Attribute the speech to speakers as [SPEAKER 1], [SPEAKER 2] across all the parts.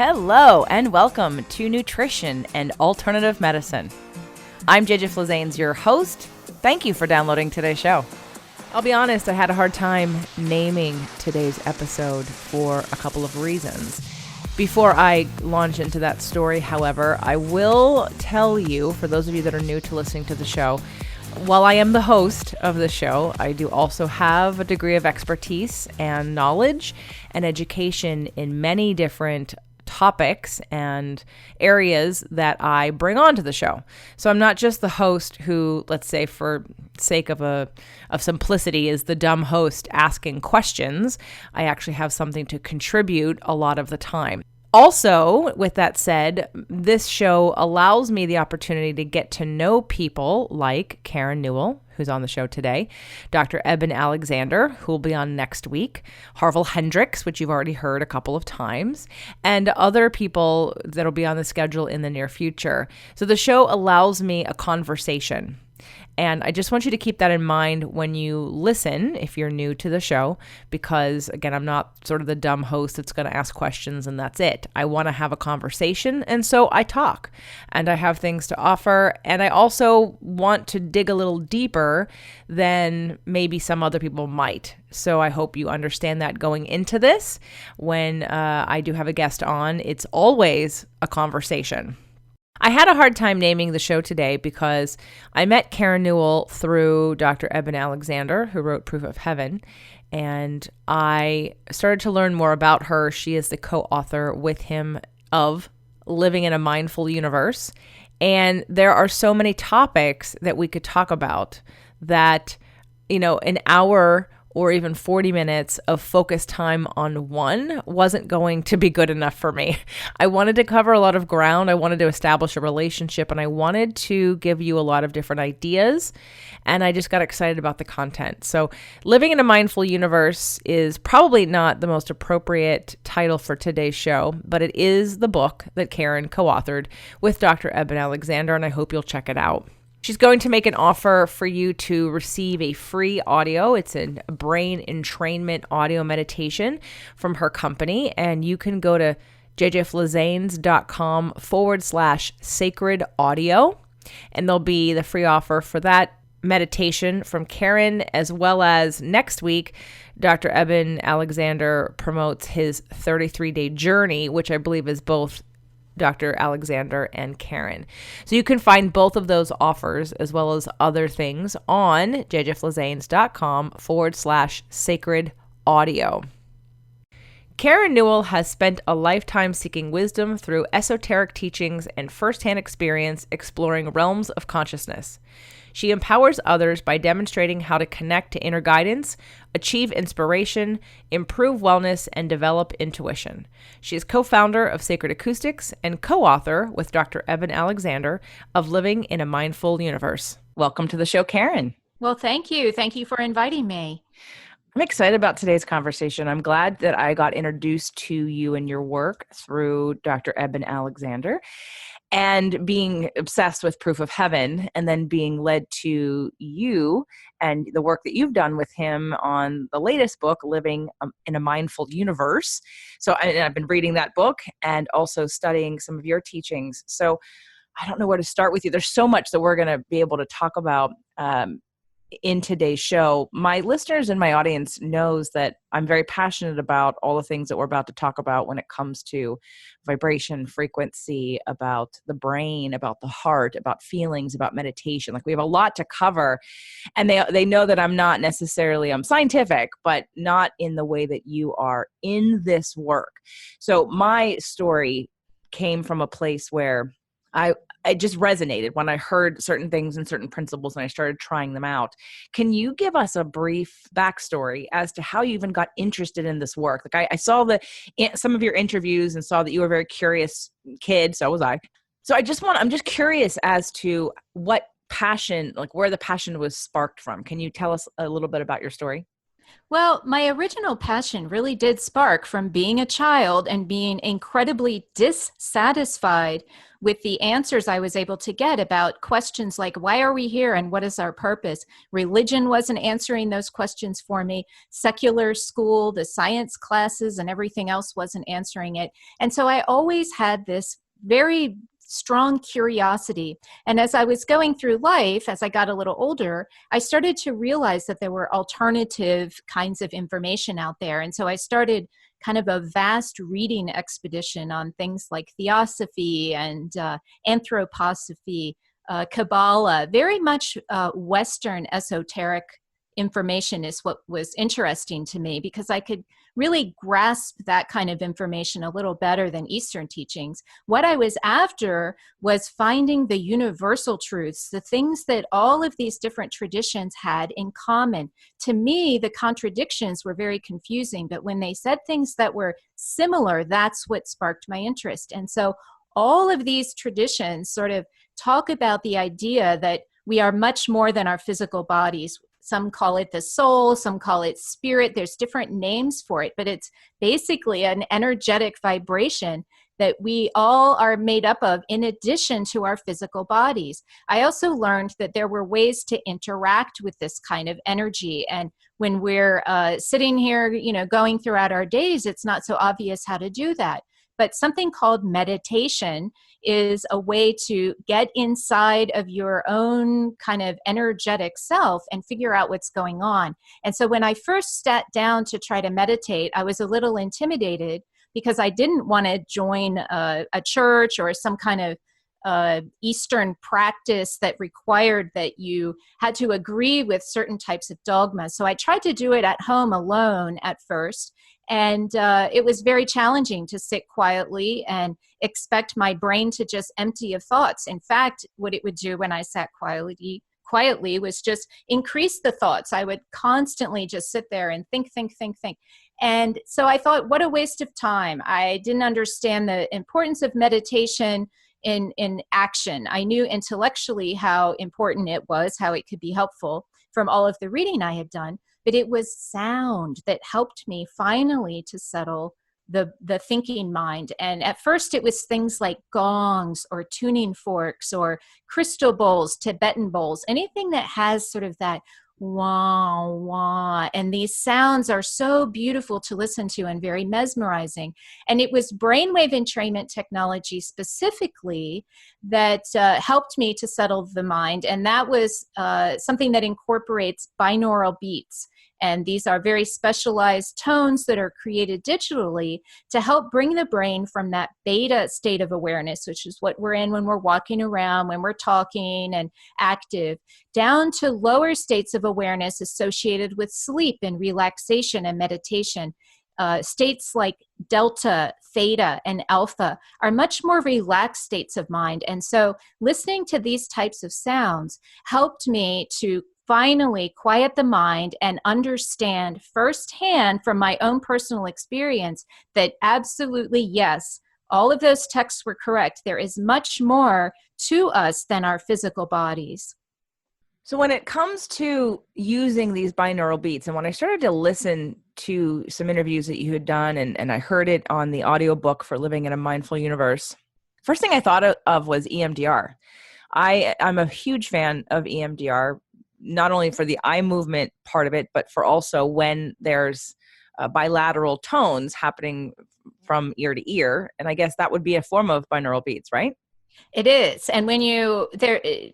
[SPEAKER 1] Hello and welcome to Nutrition and Alternative Medicine. I'm JJ Flazanes, your host. Thank you for downloading today's show. I'll be honest, I had a hard time naming today's episode for a couple of reasons. Before I launch into that story, however, I will tell you, for those of you that are new to listening to the show, while I am the host of the show, I do also have a degree of expertise and knowledge and education in many different topics and areas that I bring onto the show. So I'm not just the host who, let's say for sake of simplicity, is the dumb host asking questions. I actually have something to contribute a lot of the time. Also, with that said, this show allows me the opportunity to get to know people like Karen Newell, who's on the show today, Dr. Eben Alexander, who will be on next week, Harville Hendricks, which you've already heard a couple of times, and other people that'll be on the schedule in the near future. So the show allows me a conversation. And I just want you to keep that in mind when you listen, if you're new to the show, because again, I'm not sort of the dumb host that's going to ask questions and that's it. I want to have a conversation. And so I talk and I have things to offer. And I also want to dig a little deeper than maybe some other people might. So I hope you understand that going into this. When I do have a guest on, it's always a conversation. I had a hard time naming the show today because I met Karen Newell through Dr. Eben Alexander, who wrote Proof of Heaven, and I started to learn more about her. She is the co-author with him of Living in a Mindful Universe, and there are so many topics that we could talk about that, an hour or even 40 minutes of focused time on one wasn't going to be good enough for me. I wanted to cover a lot of ground. I wanted to establish a relationship, and I wanted to give you a lot of different ideas, and I just got excited about the content. So Living in a Mindful Universe is probably not the most appropriate title for today's show, but it is the book that Karen co-authored with Dr. Eben Alexander, and I hope you'll check it out. She's going to make an offer for you to receive a free audio. It's a brain entrainment audio meditation from her company. And you can go to jjflazanes.com/sacred audio. And there'll be the free offer for that meditation from Karen, as well as next week, Dr. Eben Alexander promotes his 33-day journey, which I believe is both Dr. Alexander and Karen. So you can find both of those offers as well as other things on jjflazanes.com/sacred audio. Karen Newell has spent a lifetime seeking wisdom through esoteric teachings and firsthand experience exploring realms of consciousness. She empowers others by demonstrating how to connect to inner guidance, achieve inspiration, improve wellness, and develop intuition. She is co-founder of Sacred Acoustics and co-author with Dr. Eben Alexander of Living in a Mindful Universe. Welcome to the show, Karen.
[SPEAKER 2] Well, thank you. Thank you for inviting me.
[SPEAKER 1] I'm excited about today's conversation. I'm glad that I got introduced to you and your work through Dr. Eben Alexander. And being obsessed with Proof of Heaven, and then being led to you and the work that you've done with him on the latest book, Living in a Mindful Universe. So I've been reading that book and also studying some of your teachings. So I don't know where to start with you. There's so much that we're going to be able to talk about in today's show. My listeners and my audience knows that I'm very passionate about all the things that we're about to talk about when it comes to vibration, frequency, about the brain, about the heart, about feelings, about meditation. Like we have a lot to cover, and they know that I'm not necessarily scientific, but not in the way that you are in this work. So my story came from a place where it just resonated when I heard certain things and certain principles and I started trying them out. Can you give us a brief backstory as to how you even got interested in this work? Like I saw some of your interviews and saw that you were a very curious kid. So was I. So I'm just curious as to what passion, like where the passion was sparked from. Can you tell us a little bit about your story?
[SPEAKER 2] Well, my original passion really did spark from being a child and being incredibly dissatisfied with the answers I was able to get about questions like, why are we here and what is our purpose? Religion wasn't answering those questions for me. Secular school, the science classes, and everything else wasn't answering it. And so I always had this very strong curiosity. And as I was going through life, as I got a little older, I started to realize that there were alternative kinds of information out there. And so I started kind of a vast reading expedition on things like theosophy and anthroposophy, Kabbalah, very much Western esoteric information is what was interesting to me because I could really grasp that kind of information a little better than Eastern teachings. What I was after was finding the universal truths, the things that all of these different traditions had in common. To me, the contradictions were very confusing, but when they said things that were similar, that's what sparked my interest. And so all of these traditions sort of talk about the idea that we are much more than our physical bodies. Some call it the soul, some call it spirit. There's different names for it, but it's basically an energetic vibration that we all are made up of in addition to our physical bodies. I also learned that there were ways to interact with this kind of energy. And when we're sitting here, going throughout our days, it's not so obvious how to do that. But something called meditation is a way to get inside of your own kind of energetic self and figure out what's going on. And so when I first sat down to try to meditate, I was a little intimidated because I didn't want to join a church or some kind of Eastern practice that required that you had to agree with certain types of dogmas. So I tried to do it at home alone at first. And it was very challenging to sit quietly and expect my brain to just empty of thoughts. In fact, what it would do when I sat quietly was just increase the thoughts. I would constantly just sit there and think. And so I thought, what a waste of time. I didn't understand the importance of meditation in action. I knew intellectually how important it was, how it could be helpful from all of the reading I had done. But it was sound that helped me finally to settle the thinking mind. And at first it was things like gongs or tuning forks or crystal bowls, Tibetan bowls, anything that has sort of that wah, wah. And these sounds are so beautiful to listen to and very mesmerizing. And it was brainwave entrainment technology specifically that helped me to settle the mind. And that was something that incorporates binaural beats. And these are very specialized tones that are created digitally to help bring the brain from that beta state of awareness, which is what we're in when we're walking around, when we're talking and active, down to lower states of awareness associated with sleep and relaxation and meditation. States like delta, theta, and alpha are much more relaxed states of mind. And so listening to these types of sounds helped me to finally quiet the mind and understand firsthand from my own personal experience that absolutely, yes, all of those texts were correct. There is much more to us than our physical bodies.
[SPEAKER 1] So when it comes to using these binaural beats, and when I started to listen to some interviews that you had done, and I heard it on the audiobook for Living in a Mindful Universe, first thing I thought of was EMDR. I'm a huge fan of EMDR, not only for the eye movement part of it, but for also when there's bilateral tones happening from ear to ear. And I guess that would be a form of binaural beats, right?
[SPEAKER 2] It is. And when EMDR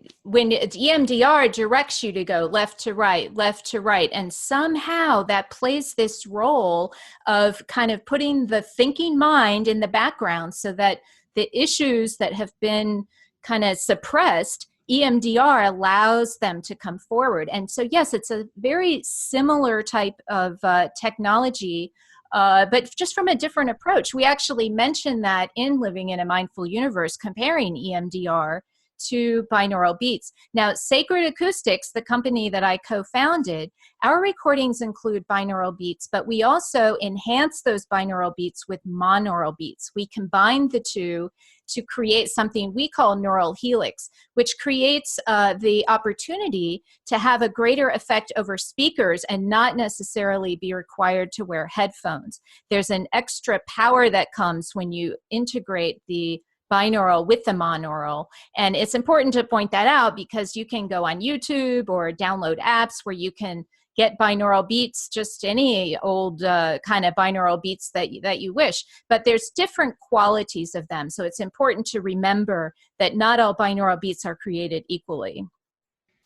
[SPEAKER 2] directs you to go left to right, and somehow that plays this role of kind of putting the thinking mind in the background so that the issues that have been kind of suppressed, EMDR allows them to come forward. And so, yes, it's a very similar type of technology, but just from a different approach. We actually mentioned that in Living in a Mindful Universe, comparing EMDR to binaural beats. Now, Sacred Acoustics, the company that I co-founded, our recordings include binaural beats, but we also enhance those binaural beats with monaural beats. We combine the two to create something we call neural helix, which creates the opportunity to have a greater effect over speakers and not necessarily be required to wear headphones. There's an extra power that comes when you integrate the binaural with the monaural. And it's important to point that out because you can go on YouTube or download apps where you can get binaural beats, just any old kind of binaural beats that you wish. But there's different qualities of them. So it's important to remember that not all binaural beats are created equally.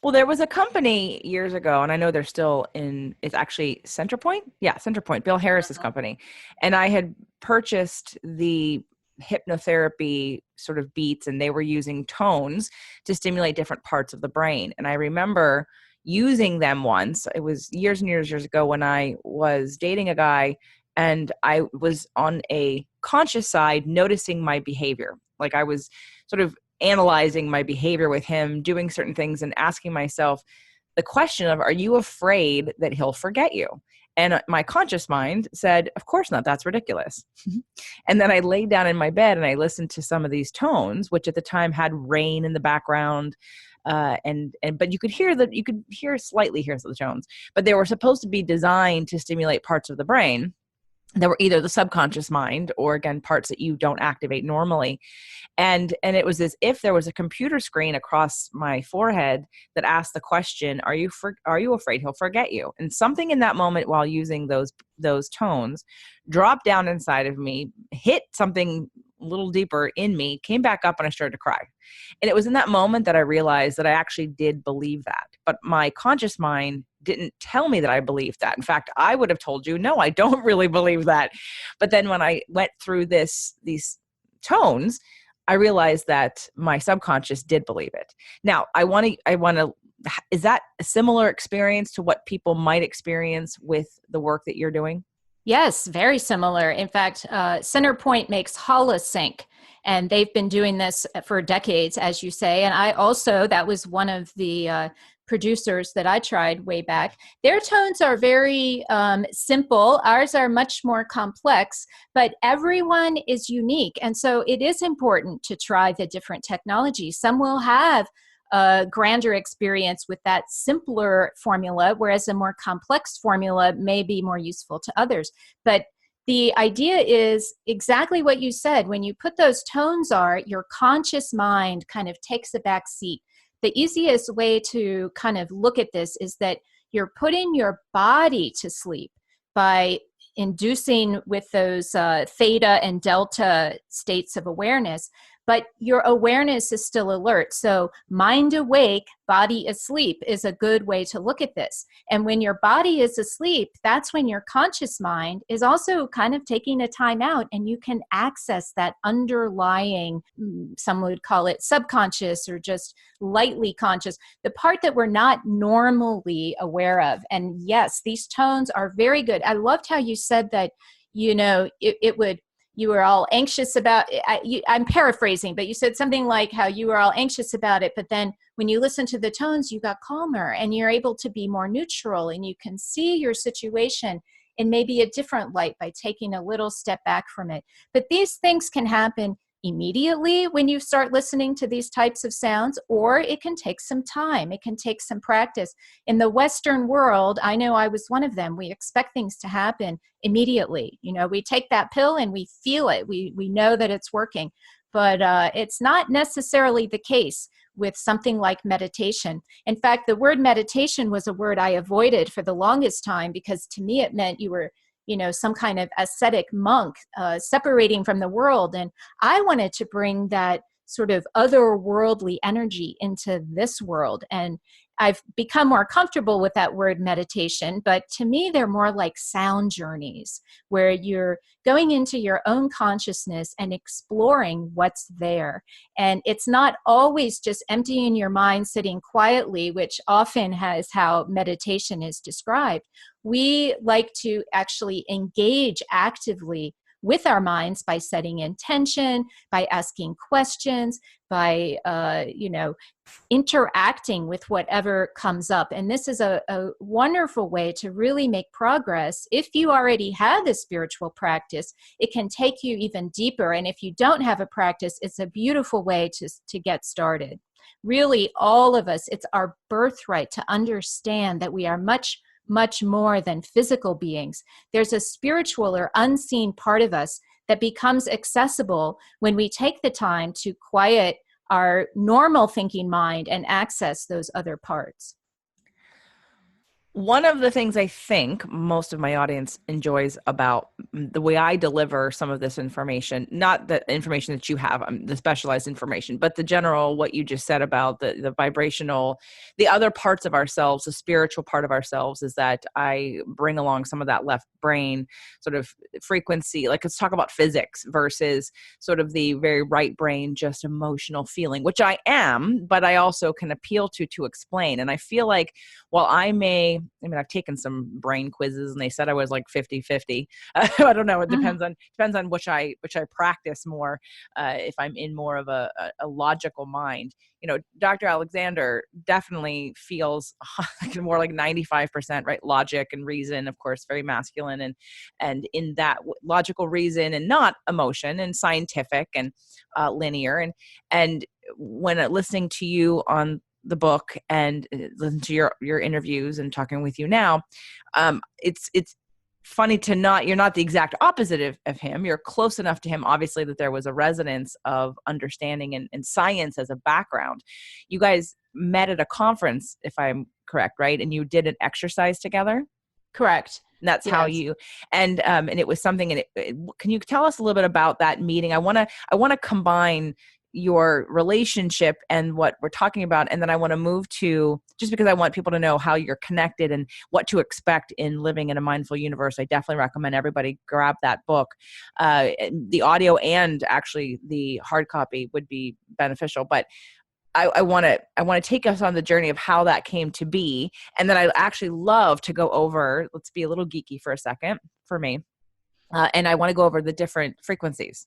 [SPEAKER 1] Well, there was a company years ago, and I know they're still it's actually Centerpoint. Yeah, Centerpoint, Bill Harris's company. And I had purchased the hypnotherapy sort of beats, and they were using tones to stimulate different parts of the brain. And I remember using them once. It was years and years ago when I was dating a guy, and I was on a conscious side noticing my behavior. Like I was sort of analyzing my behavior with him, doing certain things and asking myself the question of, are you afraid that he'll forget you? And my conscious mind said, of course not. That's ridiculous. And then I laid down in my bed and I listened to some of these tones, which at the time had rain in the background. But you could slightly hear the tones, but they were supposed to be designed to stimulate parts of the brain that were either the subconscious mind or, again, parts that you don't activate normally. And it was as if there was a computer screen across my forehead that asked the question, are you afraid he'll forget you? And something in that moment while using those tones dropped down inside of me, hit something a little deeper in me, came back up, and I started to cry. And it was in that moment that I realized that I actually did believe that. But my conscious mind didn't tell me that I believed that. In fact, I would have told you, no, I don't really believe that. But then when I went through these tones, I realized that my subconscious did believe it. Now, is that a similar experience to what people might experience with the work that you're doing?
[SPEAKER 2] Yes, very similar. In fact, Centerpoint makes holosync, and they've been doing this for decades, as you say. And that was one of the producers that I tried way back. Their tones are very simple. Ours are much more complex, but everyone is unique. And so it is important to try the different technologies. Some will have a grander experience with that simpler formula, whereas a more complex formula may be more useful to others. But the idea is exactly what you said. When you put those tones your conscious mind kind of takes a back seat. The easiest way to kind of look at this is that you're putting your body to sleep by inducing with those theta and delta states of awareness, but your awareness is still alert. So mind awake, body asleep is a good way to look at this. And when your body is asleep, that's when your conscious mind is also kind of taking a time out, and you can access that underlying, some would call it subconscious or just lightly conscious, the part that we're not normally aware of. And yes, these tones are very good. I loved how you said that, you were all anxious about it. I'm paraphrasing, but you said something like how you were all anxious about it, but then when you listen to the tones, you got calmer and you're able to be more neutral, and you can see your situation in maybe a different light by taking a little step back from it. But these things can happen immediately when you start listening to these types of sounds, or it can take some time. It can take some practice. In the Western world, I know I was one of them. We expect things to happen immediately. We take that pill and we feel it. We know that it's working, but it's not necessarily the case with something like meditation. In fact, the word meditation was a word I avoided for the longest time, because to me it meant you were some kind of ascetic monk separating from the world. And I wanted to bring that sort of otherworldly energy into this world. And I've become more comfortable with that word meditation, but to me, they're more like sound journeys where you're going into your own consciousness and exploring what's there. And it's not always just emptying your mind, sitting quietly, which often is how meditation is described. We like to actually engage actively with our minds by setting intention, by asking questions, by, interacting with whatever comes up. And this is a wonderful way to really make progress. If you already have a spiritual practice, it can take you even deeper. And if you don't have a practice, it's a beautiful way to get started. Really, all of us, it's our birthright to understand that we are much, much more than physical beings. There's a spiritual or unseen part of us that becomes accessible when we take the time to quiet our normal thinking mind and access those other parts.
[SPEAKER 1] One of the things I think most of my audience enjoys about the way I deliver some of this information, not the information that you have, the specialized information, but the general, what you just said about the vibrational, the other parts of ourselves, the spiritual part of ourselves, is that I bring along some of that left brain sort of frequency. Like, let's talk about physics versus sort of the very right brain, just emotional feeling, which I am, but I also can appeal to explain. And I feel like while I've taken some brain quizzes and they said I was like 50-50. I don't know. It depends on which I practice more. If I'm in more of a logical mind, Dr. Alexander definitely feels more like 95%, right? Logic and reason, of course, very masculine and in that logical reason and not emotion and scientific and linear. And when listening to you on the book and listen to your interviews and talking with you now, it's funny you're not the exact opposite of him. You're close enough to him, obviously, that there was a resonance of understanding and science as a background. You guys met at a conference, if I'm correct, right? And you did an exercise together?
[SPEAKER 2] Correct.
[SPEAKER 1] And that's how you, and it was something, can you tell us a little bit about that meeting? I want to combine your relationship and what we're talking about. And then I want to move to, just because I want people to know how you're connected and what to expect in living in a mindful universe. I definitely recommend everybody grab that book. The audio and actually the hard copy would be beneficial, but I want to take us on the journey of how that came to be. And then I actually love to go over, let's be a little geeky for a second for me. And I want to go over the different frequencies,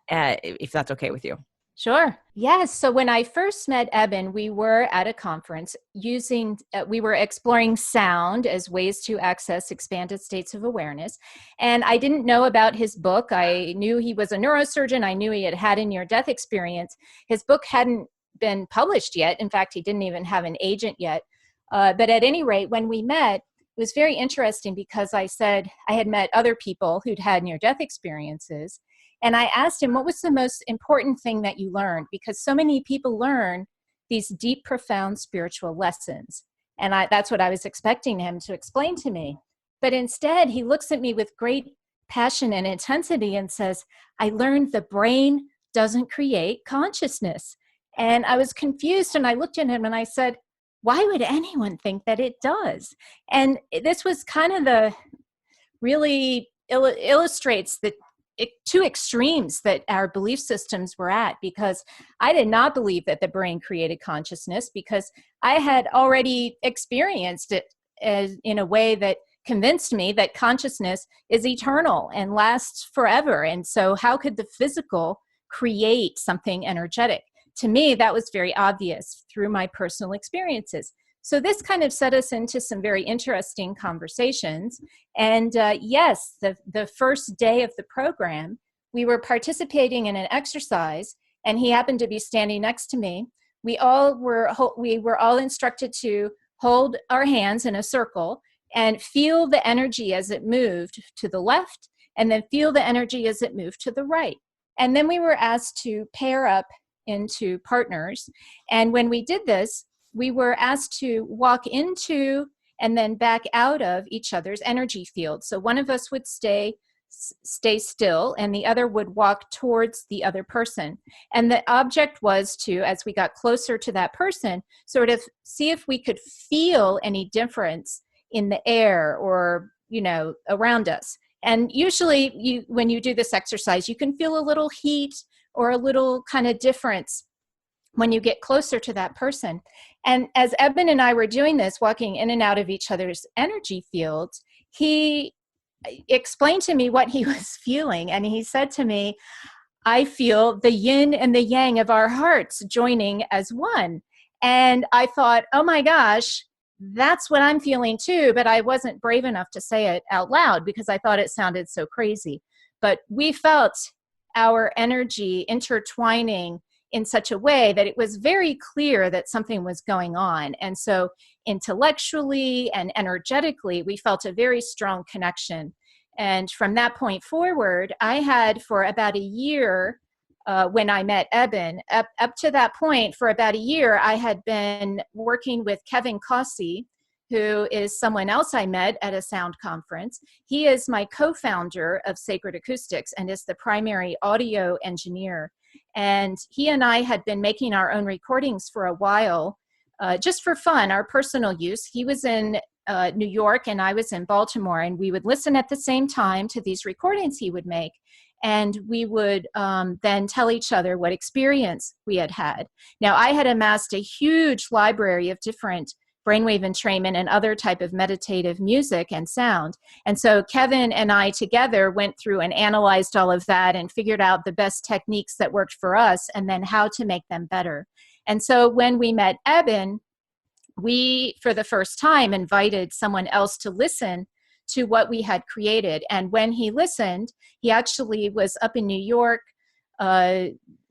[SPEAKER 1] if that's okay with you.
[SPEAKER 2] Sure. Yes. So when I first met Eben, we were at a conference we were exploring sound as ways to access expanded states of awareness. And I didn't know about his book. I knew he was a neurosurgeon. I knew he had a near-death experience. His book hadn't been published yet. In fact, he didn't even have an agent yet. But at any rate, when we met, it was very interesting because I said I had met other people who'd had near-death experiences. And I asked him, what was the most important thing that you learned? Because so many people learn these deep, profound spiritual lessons. And that's what I was expecting him to explain to me. But instead, he looks at me with great passion and intensity and says, I learned the brain doesn't create consciousness. And I was confused, and I looked at him and I said, why would anyone think that it does? And this was kind of the really illustrates the two extremes that our belief systems were at, because I did not believe that the brain created consciousness, because I had already experienced it in a way that convinced me that consciousness is eternal and lasts forever. And so how could the physical create something energetic? To me, that was very obvious through my personal experiences. So this kind of set us into some very interesting conversations. And yes, the first day of the program, we were participating in an exercise, and he happened to be standing next to me. We were all instructed to hold our hands in a circle and feel the energy as it moved to the left, and then feel the energy as it moved to the right. And then we were asked to pair up into partners. And when we did this, we were asked to walk into and then back out of each other's energy field. So one of us would stay still, and the other would walk towards the other person. And the object was to, as we got closer to that person, sort of see if we could feel any difference in the air or, around us. And usually when you do this exercise, you can feel a little heat or a little kind of difference when you get closer to that person. And as Eben and I were doing this, walking in and out of each other's energy fields, he explained to me what he was feeling. And he said to me, I feel the yin and the yang of our hearts joining as one. And I thought, oh my gosh, that's what I'm feeling too. But I wasn't brave enough to say it out loud because I thought it sounded so crazy. But we felt our energy intertwining in such a way that it was very clear that something was going on. And so intellectually and energetically, we felt a very strong connection. And from that point forward, I had for about a year, when I met Eben, up to that point, for about a year, I had been working with Kevin Cossie, who is someone else I met at a sound conference. He is my co-founder of Sacred Acoustics and is the primary audio engineer. And he and I had been making our own recordings for a while, just for fun, our personal use. He was in New York and I was in Baltimore, and we would listen at the same time to these recordings he would make. And we would then tell each other what experience we had had. Now, I had amassed a huge library of different brainwave entrainment and other type of meditative music and sound. And so Kevin and I together went through and analyzed all of that and figured out the best techniques that worked for us and then how to make them better. And so when we met Eben, we, for the first time, invited someone else to listen to what we had created. And when he listened, he actually was up in New York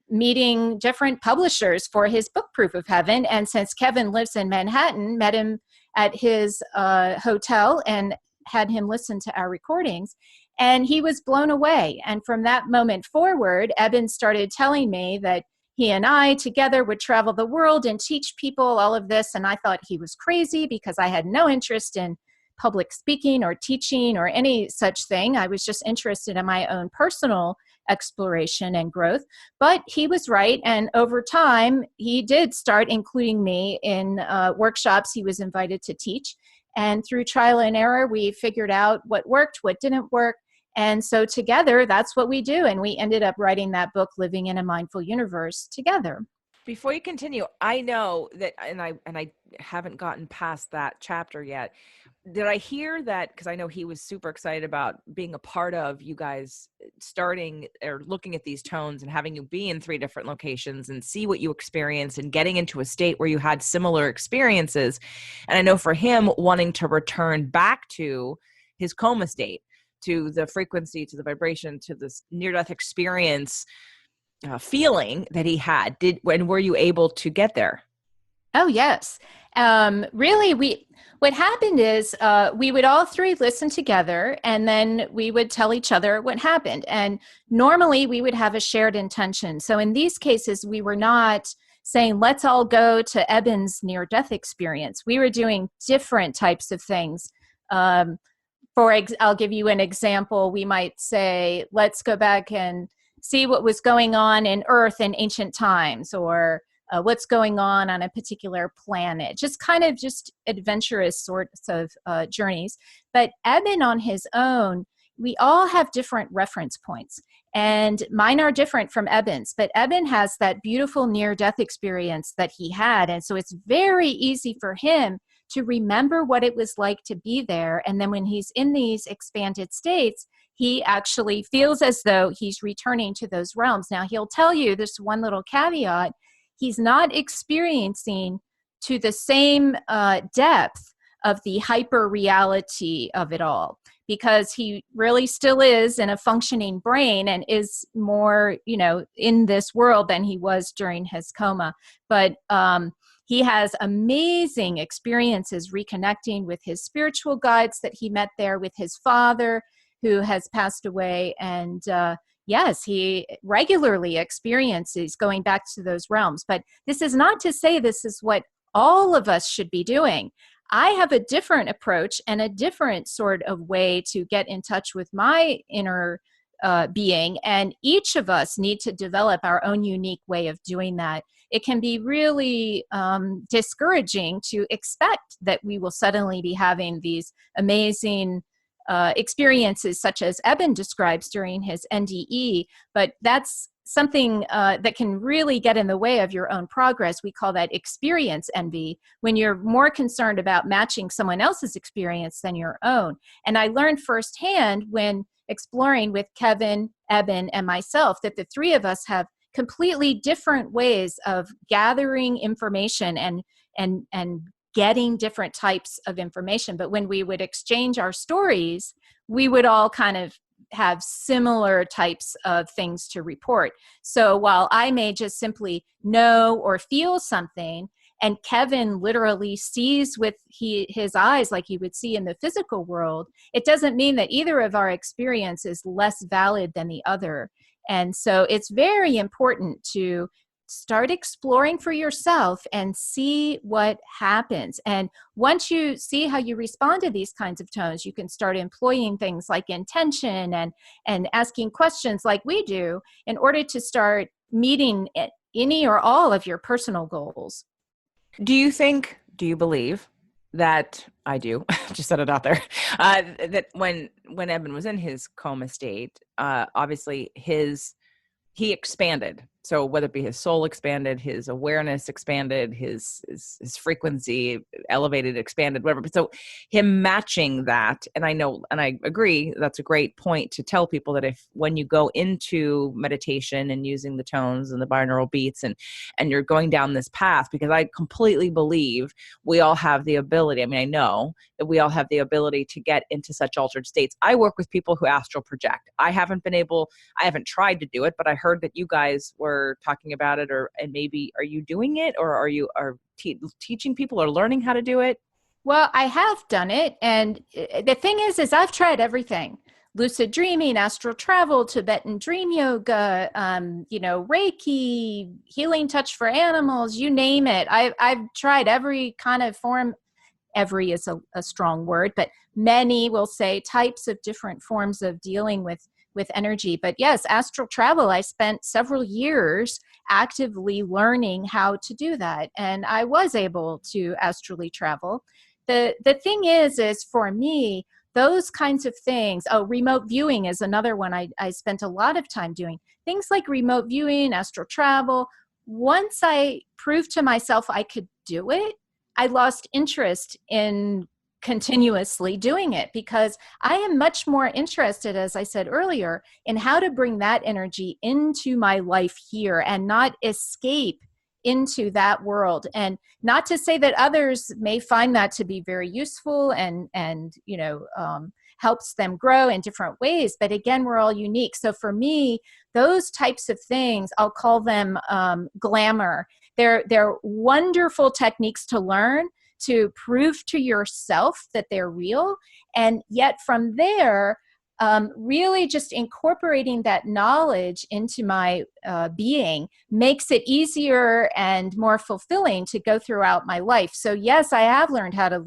[SPEAKER 2] meeting different publishers for his book, Proof of Heaven. And since Kevin lives in Manhattan, met him at his hotel and had him listen to our recordings. And he was blown away. And from that moment forward, Eben started telling me that he and I together would travel the world and teach people all of this. And I thought he was crazy because I had no interest in public speaking or teaching or any such thing. I was just interested in my own personal exploration and growth. But he was right. And over time, he did start including me in workshops he was invited to teach. And through trial and error, we figured out what worked, what didn't work. And so together, that's what we do. And we ended up writing that book, Living in a Mindful Universe, together.
[SPEAKER 1] Before you continue, I know that, and I haven't gotten past that chapter yet. Did I hear that? Because I know he was super excited about being a part of you guys starting or looking at these tones and having you be in 3 different locations and see what you experienced and getting into a state where you had similar experiences. And I know for him, wanting to return back to his coma state, to the frequency, to the vibration, to this near-death experience feeling that he had. When were you able to get there?
[SPEAKER 2] Oh, yes. Really, what happened is we would all 3 listen together, and then we would tell each other what happened. And normally we would have a shared intention. So in these cases, we were not saying, let's all go to Eben's near-death experience. We were doing different types of things. I'll give you an example. We might say, let's go back and see what was going on in Earth in ancient times, or what's going on a particular planet. Just kind of just adventurous sorts of journeys. But Eben on his own, we all have different reference points. And mine are different from Eben's. But Eben has that beautiful near-death experience that he had. And so it's very easy for him to remember what it was like to be there. And then when he's in these expanded states, he actually feels as though he's returning to those realms. Now, he'll tell you this one little caveat. He's not experiencing to the same depth of the hyper reality of it all, because he really still is in a functioning brain and is more, in this world than he was during his coma. But he has amazing experiences reconnecting with his spiritual guides that he met there, with his father who has passed away. And yes, he regularly experiences going back to those realms. But this is not to say this is what all of us should be doing. I have a different approach and a different sort of way to get in touch with my inner being. And each of us need to develop our own unique way of doing that. It can be really discouraging to expect that we will suddenly be having these amazing experiences such as Eben describes during his NDE, but that's something that can really get in the way of your own progress. We call that experience envy, when you're more concerned about matching someone else's experience than your own. And I learned firsthand when exploring with Kevin, Eben, and myself that the three of us have completely different ways of gathering information and getting different types of information. But when we would exchange our stories, we would all kind of have similar types of things to report. So while I may just simply know or feel something, and Kevin literally sees with his eyes like he would see in the physical world, it doesn't mean that either of our experience is less valid than the other. And so it's very important to start exploring for yourself and see what happens. And once you see how you respond to these kinds of tones, you can start employing things like intention and asking questions like we do in order to start meeting any or all of your personal goals.
[SPEAKER 1] Do you believe that I do, just set it out there, that when Eben was in his coma state, obviously he expanded. So whether it be his soul expanded, his awareness expanded, his frequency elevated, expanded, whatever. So him matching that, and I agree, that's a great point to tell people that if when you go into meditation and using the tones and the binaural beats and you're going down this path, because I completely believe we all have the ability. I mean, I know that we all have the ability to get into such altered states. I work with people who astral project. I haven't tried to do it, but I heard that you guys were talking about it, and maybe are you doing it, or are you teaching people or learning how to do it?
[SPEAKER 2] Well, I have done it. And the thing is I've tried everything: lucid dreaming, astral travel, Tibetan dream yoga, Reiki, healing touch for animals, you name it. I've tried every kind of form. Every is a strong word, but many will say types of different forms of dealing with energy. But yes, astral travel, I spent several years actively learning how to do that. And I was able to astrally travel. The thing is for me, those kinds of things, remote viewing is another one I spent a lot of time doing. Things like remote viewing, astral travel. Once I proved to myself I could do it, I lost interest in continuously doing it, because I am much more interested, as I said earlier, in how to bring that energy into my life here and not escape into that world. And not to say that others may find that to be very useful and helps them grow in different ways. But again, we're all unique. So for me, those types of things, I'll call them glamour. They're wonderful techniques to learn, to prove to yourself that they're real. And yet from there, really just incorporating that knowledge into my being makes it easier and more fulfilling to go throughout my life. So yes, I have learned how to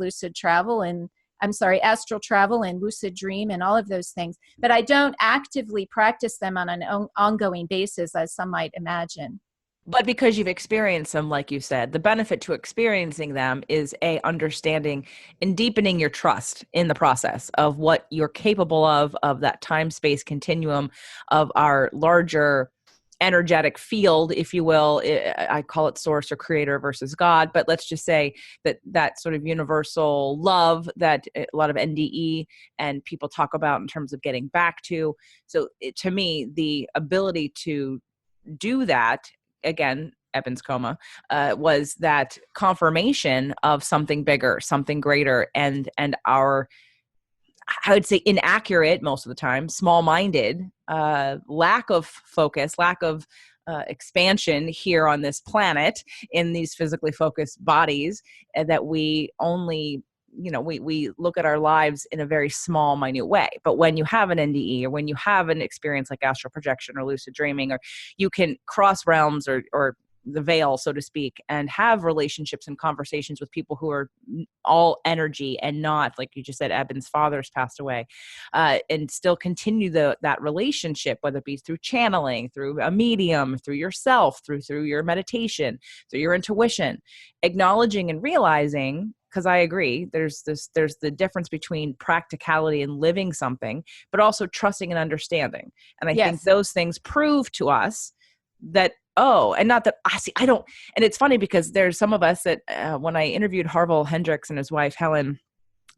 [SPEAKER 2] astral travel and lucid dream and all of those things, but I don't actively practice them on an ongoing basis, as some might imagine.
[SPEAKER 1] But because you've experienced them, like you said, the benefit to experiencing them is understanding and deepening your trust in the process of what you're capable of that time-space continuum of our larger energetic field, if you will. I call it source or creator versus God, but let's just say that sort of universal love that a lot of NDE and people talk about in terms of getting back to. So to me, the ability to do that, again, Eben's coma, was that confirmation of something bigger, something greater, and our, I would say, inaccurate, most of the time, small-minded, lack of focus, lack of expansion here on this planet in these physically focused bodies, that we only, we look at our lives in a very small, minute way. But when you have an NDE, or when you have an experience like astral projection or lucid dreaming, or you can cross realms or the veil, so to speak, and have relationships and conversations with people who are all energy and not, like you just said, Eben's father's passed away, and still continue that relationship, whether it be through channeling, through a medium, through yourself, through your meditation, through your intuition, acknowledging and realizing. Because I agree, there's the difference between practicality and living something, but also trusting and understanding. And I think those things prove to us that, oh, and not that I see, I don't, and it's funny because there's some of us that when I interviewed Harville Hendricks and his wife, Helen,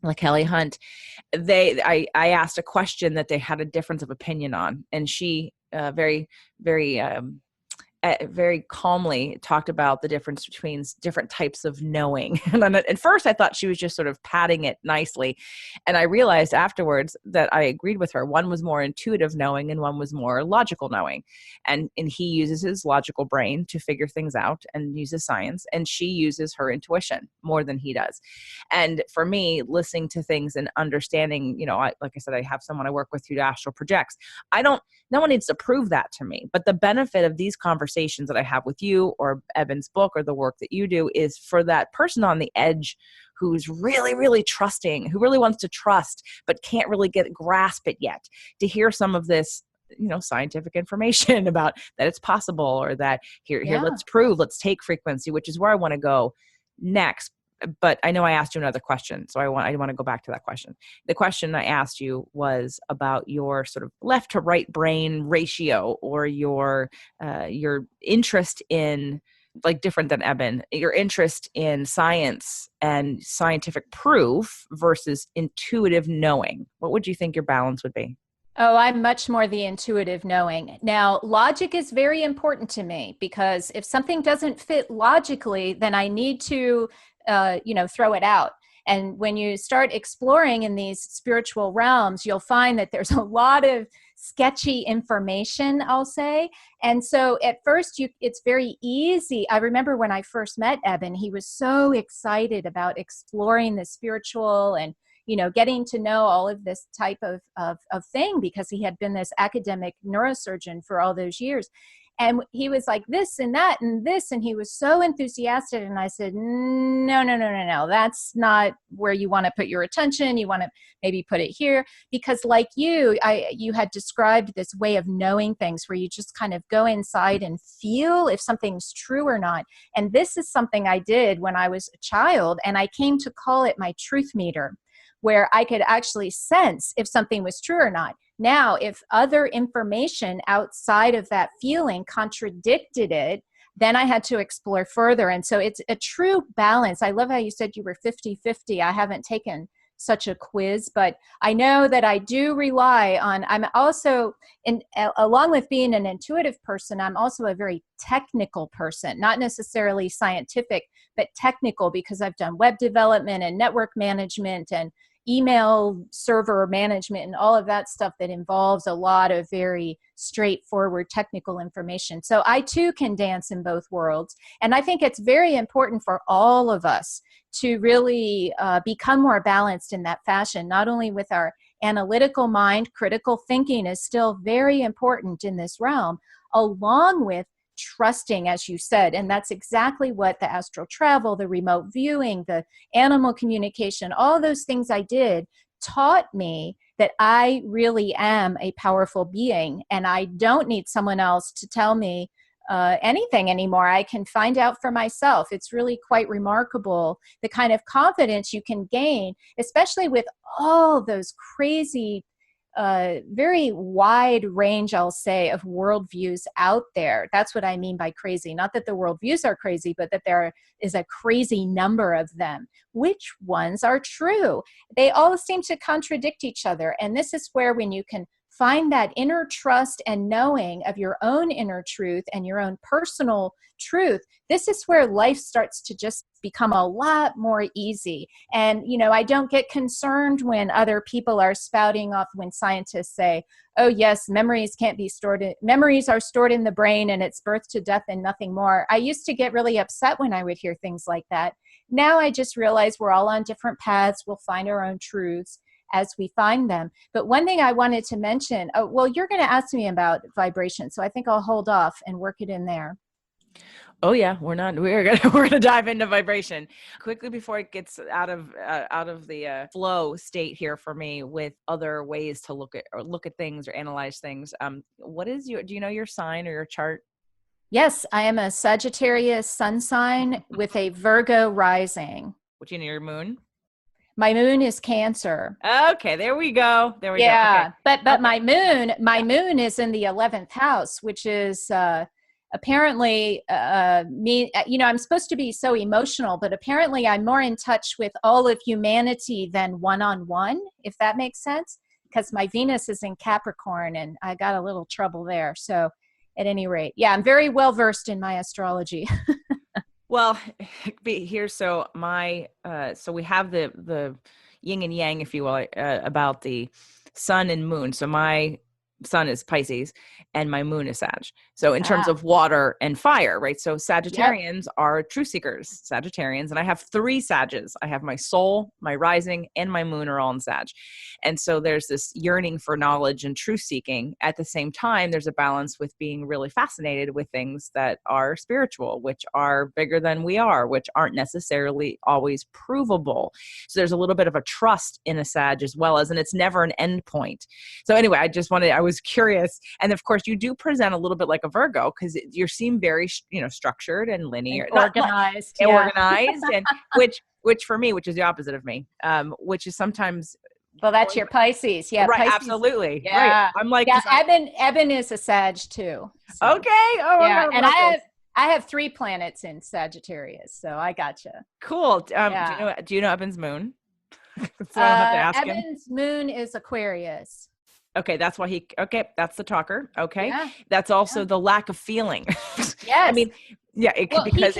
[SPEAKER 1] like Kelly Hunt, I asked a question that they had a difference of opinion on. And she very calmly talked about the difference between different types of knowing. And then at first I thought she was just sort of patting it nicely. And I realized afterwards that I agreed with her. One was more intuitive knowing and one was more logical knowing. And he uses his logical brain to figure things out and uses science. And she uses her intuition more than he does. And for me, listening to things and understanding, like I said, I have someone I work with who astral projects. No one needs to prove that to me. But the benefit of these conversations that I have with you or Eben's book or the work that you do is for that person on the edge who's really, really trusting, who really wants to trust, but can't really grasp it yet, to hear some of this, scientific information about that it's possible, or that here, let's take frequency, which is where I want to go next. But I know I asked you another question, so I want to go back to that question. The question I asked you was about your sort of left to right brain ratio, or your interest in, like, different than Eben, your interest in science and scientific proof versus intuitive knowing. What would you think your balance would be?
[SPEAKER 2] Oh, I'm much more the intuitive knowing. Now, logic is very important to me, because if something doesn't fit logically, then I need to throw it out. And when you start exploring in these spiritual realms, you'll find that there's a lot of sketchy information, I'll say. And so at first it's very easy. I remember when I first met Eben, he was so excited about exploring the spiritual and, getting to know all of this type of thing, because he had been this academic neurosurgeon for all those years. And he was like this and that and this, and he was so enthusiastic. And I said, no, that's not where you want to put your attention. You want to maybe put it here, because like you had described this way of knowing things where you just kind of go inside and feel if something's true or not. And this is something I did when I was a child, and I came to call it my truth meter, where I could actually sense if something was true or not. Now, if other information outside of that feeling contradicted it, then I had to explore further. And so it's a true balance. I love how you said you were 50-50. I haven't taken such a quiz, but I know that I do rely on, I'm also, along with being an intuitive person, I'm also a very technical person, not necessarily scientific, but technical, because I've done web development and network management and email server management and all of that stuff that involves a lot of very straightforward technical information. So I too can dance in both worlds. And I think it's very important for all of us to really become more balanced in that fashion, not only with our analytical mind. Critical thinking is still very important in this realm, along with trusting, as you said. And that's exactly what the astral travel, the remote viewing, the animal communication, all those things I did taught me that I really am a powerful being, and I don't need someone else to tell me anything anymore. I can find out for myself. It's really quite remarkable the kind of confidence you can gain, especially with all those crazy very wide range, I'll say, of worldviews out there. That's what I mean by crazy. Not that the worldviews are crazy, but that there is a crazy number of them. Which ones are true? They all seem to contradict each other. And this is where, when you can find that inner trust and knowing of your own inner truth and your own personal truth, this is where life starts to just become a lot more easy. And, I don't get concerned when other people are spouting off, when scientists say, oh yes, memories can't be stored. Memories are stored in the brain and it's birth to death and nothing more. I used to get really upset when I would hear things like that. Now I just realize we're all on different paths. We'll find our own truths as we find them. But one thing I wanted to mention, you're going to ask me about vibration, so I think I'll hold off and work it in there.
[SPEAKER 1] Oh yeah, we're gonna dive into vibration quickly before it gets out of the flow state here for me with other ways to look at things or analyze things. Do you know your sign or your chart?
[SPEAKER 2] Yes, I am a Sagittarius sun sign with a Virgo rising.
[SPEAKER 1] Which, your moon?
[SPEAKER 2] My moon is Cancer.
[SPEAKER 1] Okay, there we go. There we
[SPEAKER 2] go.
[SPEAKER 1] Okay.
[SPEAKER 2] But my moon is in the 11th house, which is apparently I'm supposed to be so emotional, but apparently I'm more in touch with all of humanity than one-on-one, if that makes sense, because my Venus is in Capricorn and I got a little trouble there. So at any rate, yeah, I'm very well versed in my astrology.
[SPEAKER 1] Well, here's so we have the yin and yang, if you will, about the sun and moon. So my sun is Pisces and my moon is Sag. So in terms of water and fire, right? So Sagittarians are truth seekers, Sagittarians, and I have 3 Sages. I have my soul, my rising, and my moon are all in Sag. And so there's this yearning for knowledge and truth seeking. At the same time, there's a balance with being really fascinated with things that are spiritual, which are bigger than we are, which aren't necessarily always provable. So there's a little bit of a trust in a Sag as well as, and it's never an end point. So anyway, I was curious. And of course you do present a little bit like a Virgo, because you seem very, structured and linear,
[SPEAKER 2] and organized,
[SPEAKER 1] organized, and which for me, which is the opposite of me, which is sometimes.
[SPEAKER 2] Well, that's your Pisces. Yeah.
[SPEAKER 1] Right.
[SPEAKER 2] Pisces,
[SPEAKER 1] absolutely.
[SPEAKER 2] Yeah.
[SPEAKER 1] Right. I'm like,
[SPEAKER 2] Eben is a Sag too.
[SPEAKER 1] So. Okay. Oh,
[SPEAKER 2] yeah. And I have 3 planets in Sagittarius. So I gotcha.
[SPEAKER 1] Cool. Do you know Eben's moon? So I don't have to ask
[SPEAKER 2] Eben's moon is Aquarius.
[SPEAKER 1] Okay, that's why that's the talker. Okay. Yeah. That's also the lack of feeling.
[SPEAKER 2] Yes.
[SPEAKER 1] I mean, because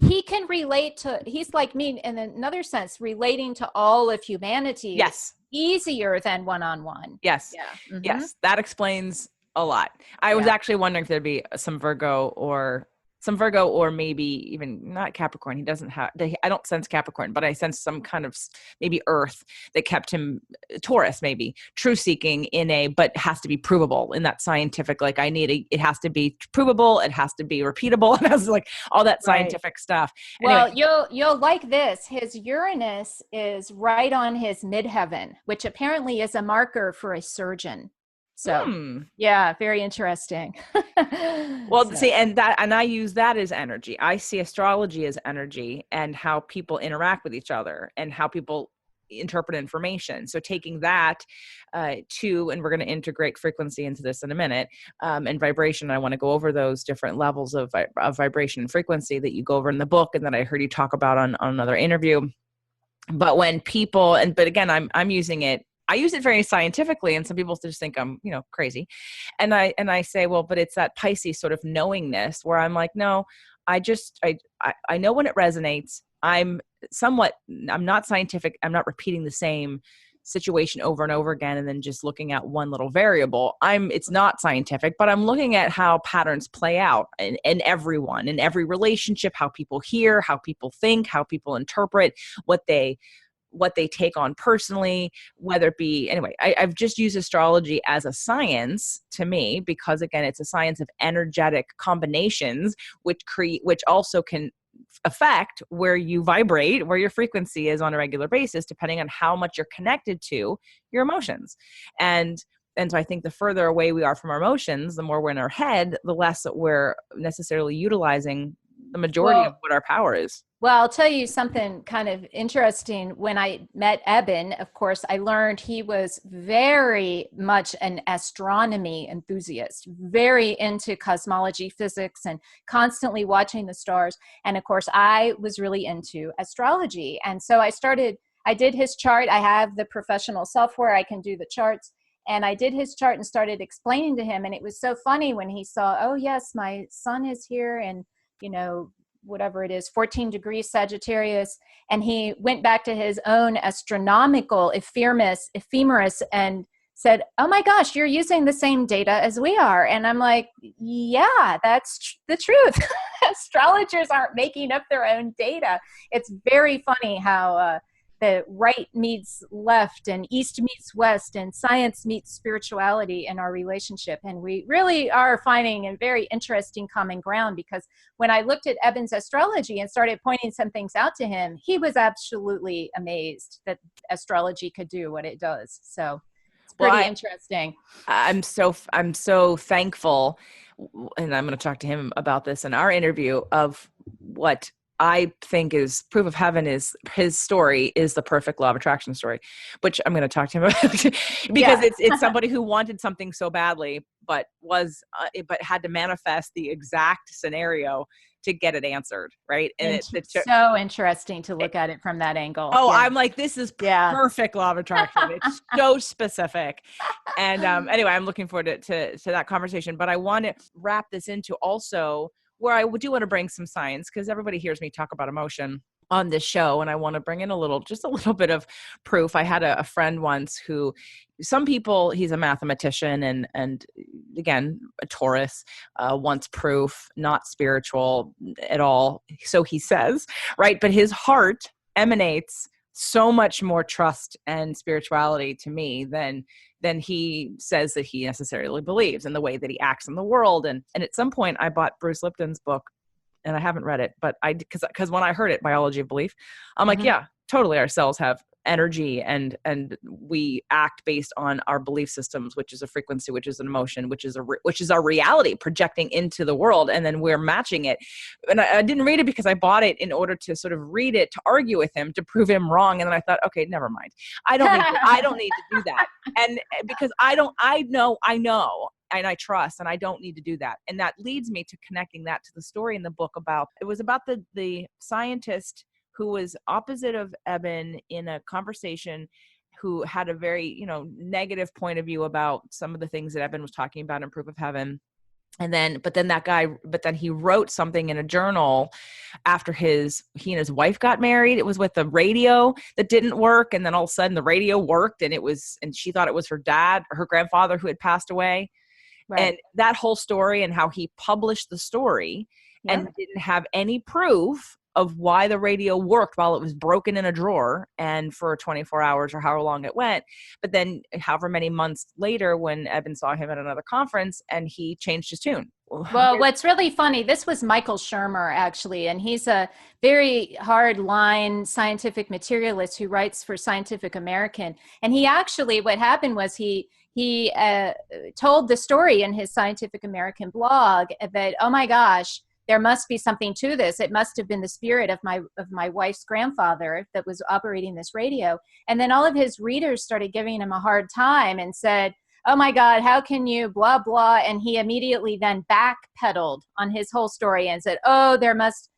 [SPEAKER 2] he can relate to, he's like me in another sense, relating to all of humanity.
[SPEAKER 1] Yes.
[SPEAKER 2] Easier than one-on-one.
[SPEAKER 1] Yes. Yeah. Mm-hmm. Yes. That explains a lot. I was actually wondering if there'd be some Virgo or maybe even not Capricorn. He doesn't have, I don't sense Capricorn, but I sense some kind of maybe Earth that kept him, Taurus, maybe truth seeking but has to be provable in that scientific, like it has to be provable. It has to be repeatable. It has like all that scientific stuff.
[SPEAKER 2] Well, anyway. You'll like this. His Uranus is right on his midheaven, which apparently is a marker for a surgeon. So yeah, very interesting.
[SPEAKER 1] Well, see, and I use that as energy. I see astrology as energy and how people interact with each other and how people interpret information. So taking that and we're going to integrate frequency into this in a minute, and vibration. I want to go over those different levels of vibration and frequency that you go over in the book and that I heard you talk about on another interview. But when people, but again, I'm using it. I use it very scientifically, and some people just think I'm, crazy. And I say, well, but it's that Pisces sort of knowingness where I'm like, no, I know when it resonates. I'm not scientific. I'm not repeating the same situation over and over again and then just looking at one little variable. It's not scientific, but I'm looking at how patterns play out in everyone, in every relationship, how people hear, how people think, how people interpret, what they take on personally, whether it be, anyway, I've just used astrology as a science to me, because again, it's a science of energetic combinations, which also can affect where you vibrate, where your frequency is on a regular basis, depending on how much you're connected to your emotions. And so I think the further away we are from our emotions, the more we're in our head, the less that we're necessarily utilizing the majority of what our power is.
[SPEAKER 2] Well, I'll tell you something kind of interesting. When I met Eben, of course, I learned he was very much an astronomy enthusiast, very into cosmology, physics, and constantly watching the stars. And of course, I was really into astrology. And so I did his chart. I have the professional software. I can do the charts. And I did his chart and started explaining to him. And it was so funny when he saw, oh, yes, my sun is here. And whatever it is, 14 degrees Sagittarius. And he went back to his own astronomical ephemeris and said, oh my gosh, you're using the same data as we are. And I'm like, yeah, that's the truth. Astrologers aren't making up their own data. It's very funny how the right meets left and east meets west and science meets spirituality in our relationship. And we really are finding a very interesting common ground, because when I looked at Eben's astrology and started pointing some things out to him, he was absolutely amazed that astrology could do what it does. So it's pretty interesting.
[SPEAKER 1] I'm so thankful, and I'm going to talk to him about this in our interview, of what I think is proof of heaven is his story is the perfect law of attraction story, which I'm going to talk to him about because it's somebody who wanted something so badly, but but had to manifest the exact scenario to get it answered. Right. And it's
[SPEAKER 2] so interesting to look at it from that angle.
[SPEAKER 1] Oh, yeah. I'm like, this is perfect law of attraction. It's so specific. And anyway, I'm looking forward to that conversation, but I want to wrap this into also where I do want to bring some science, because everybody hears me talk about emotion on this show. And I want to bring in just a little bit of proof. I had a friend once who, some people, he's a mathematician and again, a Taurus, wants proof, not spiritual at all. So he says, right? But his heart emanates so much more trust and spirituality to me than he says that he necessarily believes, in the way that he acts in the world. And at some point I bought Bruce Lipton's book, and I haven't read it, but because when I heard it, Biology of Belief, I'm like, yeah, totally. Our cells have energy and we act based on our belief systems, which is a frequency, which is an emotion, which is our reality projecting into the world. And then we're matching it. And I didn't read it because I bought it in order to sort of read it, to argue with him, to prove him wrong. And then I thought, okay, never mind. I don't need to do that. And because I know, and I trust, and I don't need to do that. And that leads me to connecting that to the story in the book about the scientist who was opposite of Eben in a conversation, who had a very, negative point of view about some of the things that Eben was talking about in Proof of Heaven. But then he wrote something in a journal after he and his wife got married. It was with the radio that didn't work. And then all of a sudden the radio worked, and she thought it was her grandfather who had passed away. Right. And that whole story, and how he published the story and didn't have any proof of why the radio worked while it was broken in a drawer and for 24 hours or however long it went. But then however many months later, when Eben saw him at another conference, and he changed his tune.
[SPEAKER 2] Well, what's really funny, this was Michael Shermer, actually, and he's a very hard line scientific materialist who writes for Scientific American. And he actually, what happened was he told the story in his Scientific American blog that, oh my gosh, there must be something to this. It must have been the spirit of my wife's grandfather that was operating this radio. And then all of his readers started giving him a hard time and said, oh my God, how can you blah, blah. And he immediately then backpedaled on his whole story and said, oh, there must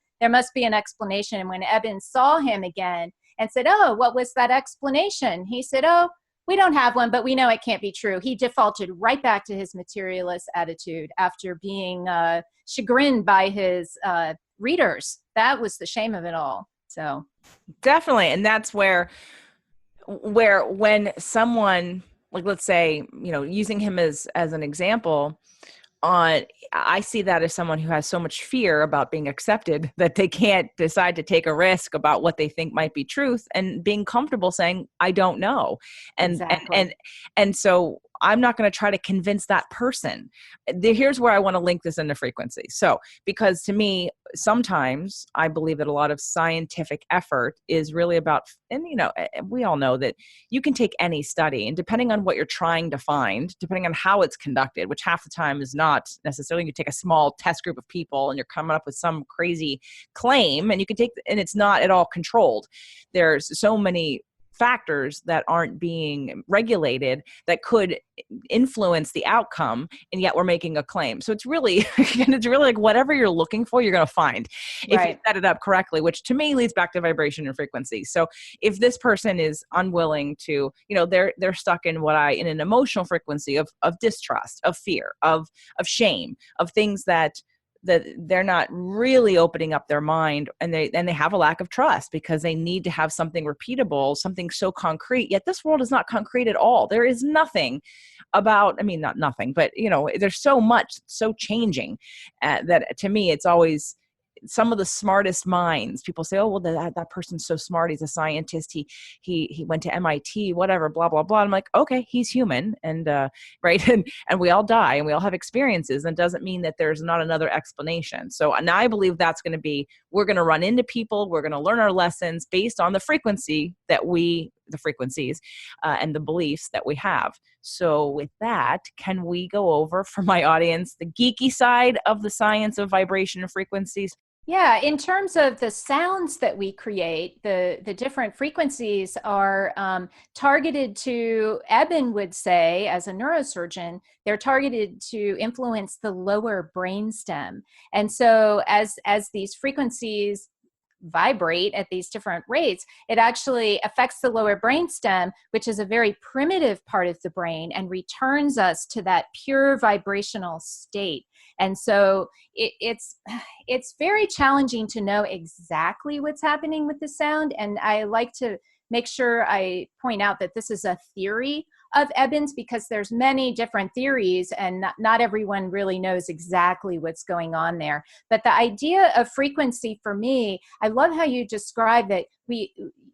[SPEAKER 2] be an explanation. And when Eben saw him again and said, oh, what was that explanation? He said, oh, we don't have one, but we know it can't be true. He defaulted right back to his materialist attitude after being chagrined by his readers. That was the shame of it all. So
[SPEAKER 1] definitely. And that's where when someone, like, let's say, using him as an example, I see that as someone who has so much fear about being accepted that they can't decide to take a risk about what they think might be truth, and being comfortable saying, I don't know. And so I'm not going to try to convince that person. Here's where I want to link this into frequency. So, because to me, sometimes I believe that a lot of scientific effort is really about, and we all know that you can take any study, and depending on what you're trying to find, depending on how it's conducted, which half the time is not necessarily, you take a small test group of people and you're coming up with some crazy claim, and and it's not at all controlled. There's so many factors that aren't being regulated that could influence the outcome, and yet we're making a claim. So it's really like whatever you're looking for, you're going to find if you set it up correctly, which to me leads back to vibration and frequency. So if this person is unwilling to, they're stuck in in an emotional frequency of distrust, of fear, of shame, of things that they're not really opening up their mind, and they have a lack of trust because they need to have something repeatable, something so concrete. Yet this world is not concrete at all. There is nothing about, not nothing, but there's so much, so changing that to me, it's always some of the smartest minds. People say, oh, well, that person's so smart. He's a scientist. He went to MIT, whatever, blah, blah, blah. I'm like, okay, he's human. And, right. And we all die and we all have experiences. And it doesn't mean that there's not another explanation. So now I believe that's going to be, we're going to run into people. We're going to learn our lessons based on the frequencies and the beliefs that we have. So with that, can we go over for my audience, the geeky side of the science of vibration and frequencies?
[SPEAKER 2] Yeah, in terms of the sounds that we create, the different frequencies are targeted to, Eben would say, as a neurosurgeon, they're targeted to influence the lower brainstem. And so as these frequencies vibrate at these different rates, it actually affects the lower brainstem, which is a very primitive part of the brain, and returns us to that pure vibrational state. And so it's very challenging to know exactly what's happening with the sound. And I like to make sure I point out that this is a theory of Eben's, because there's many different theories and not everyone really knows exactly what's going on there. But the idea of frequency for me, I love how you describe that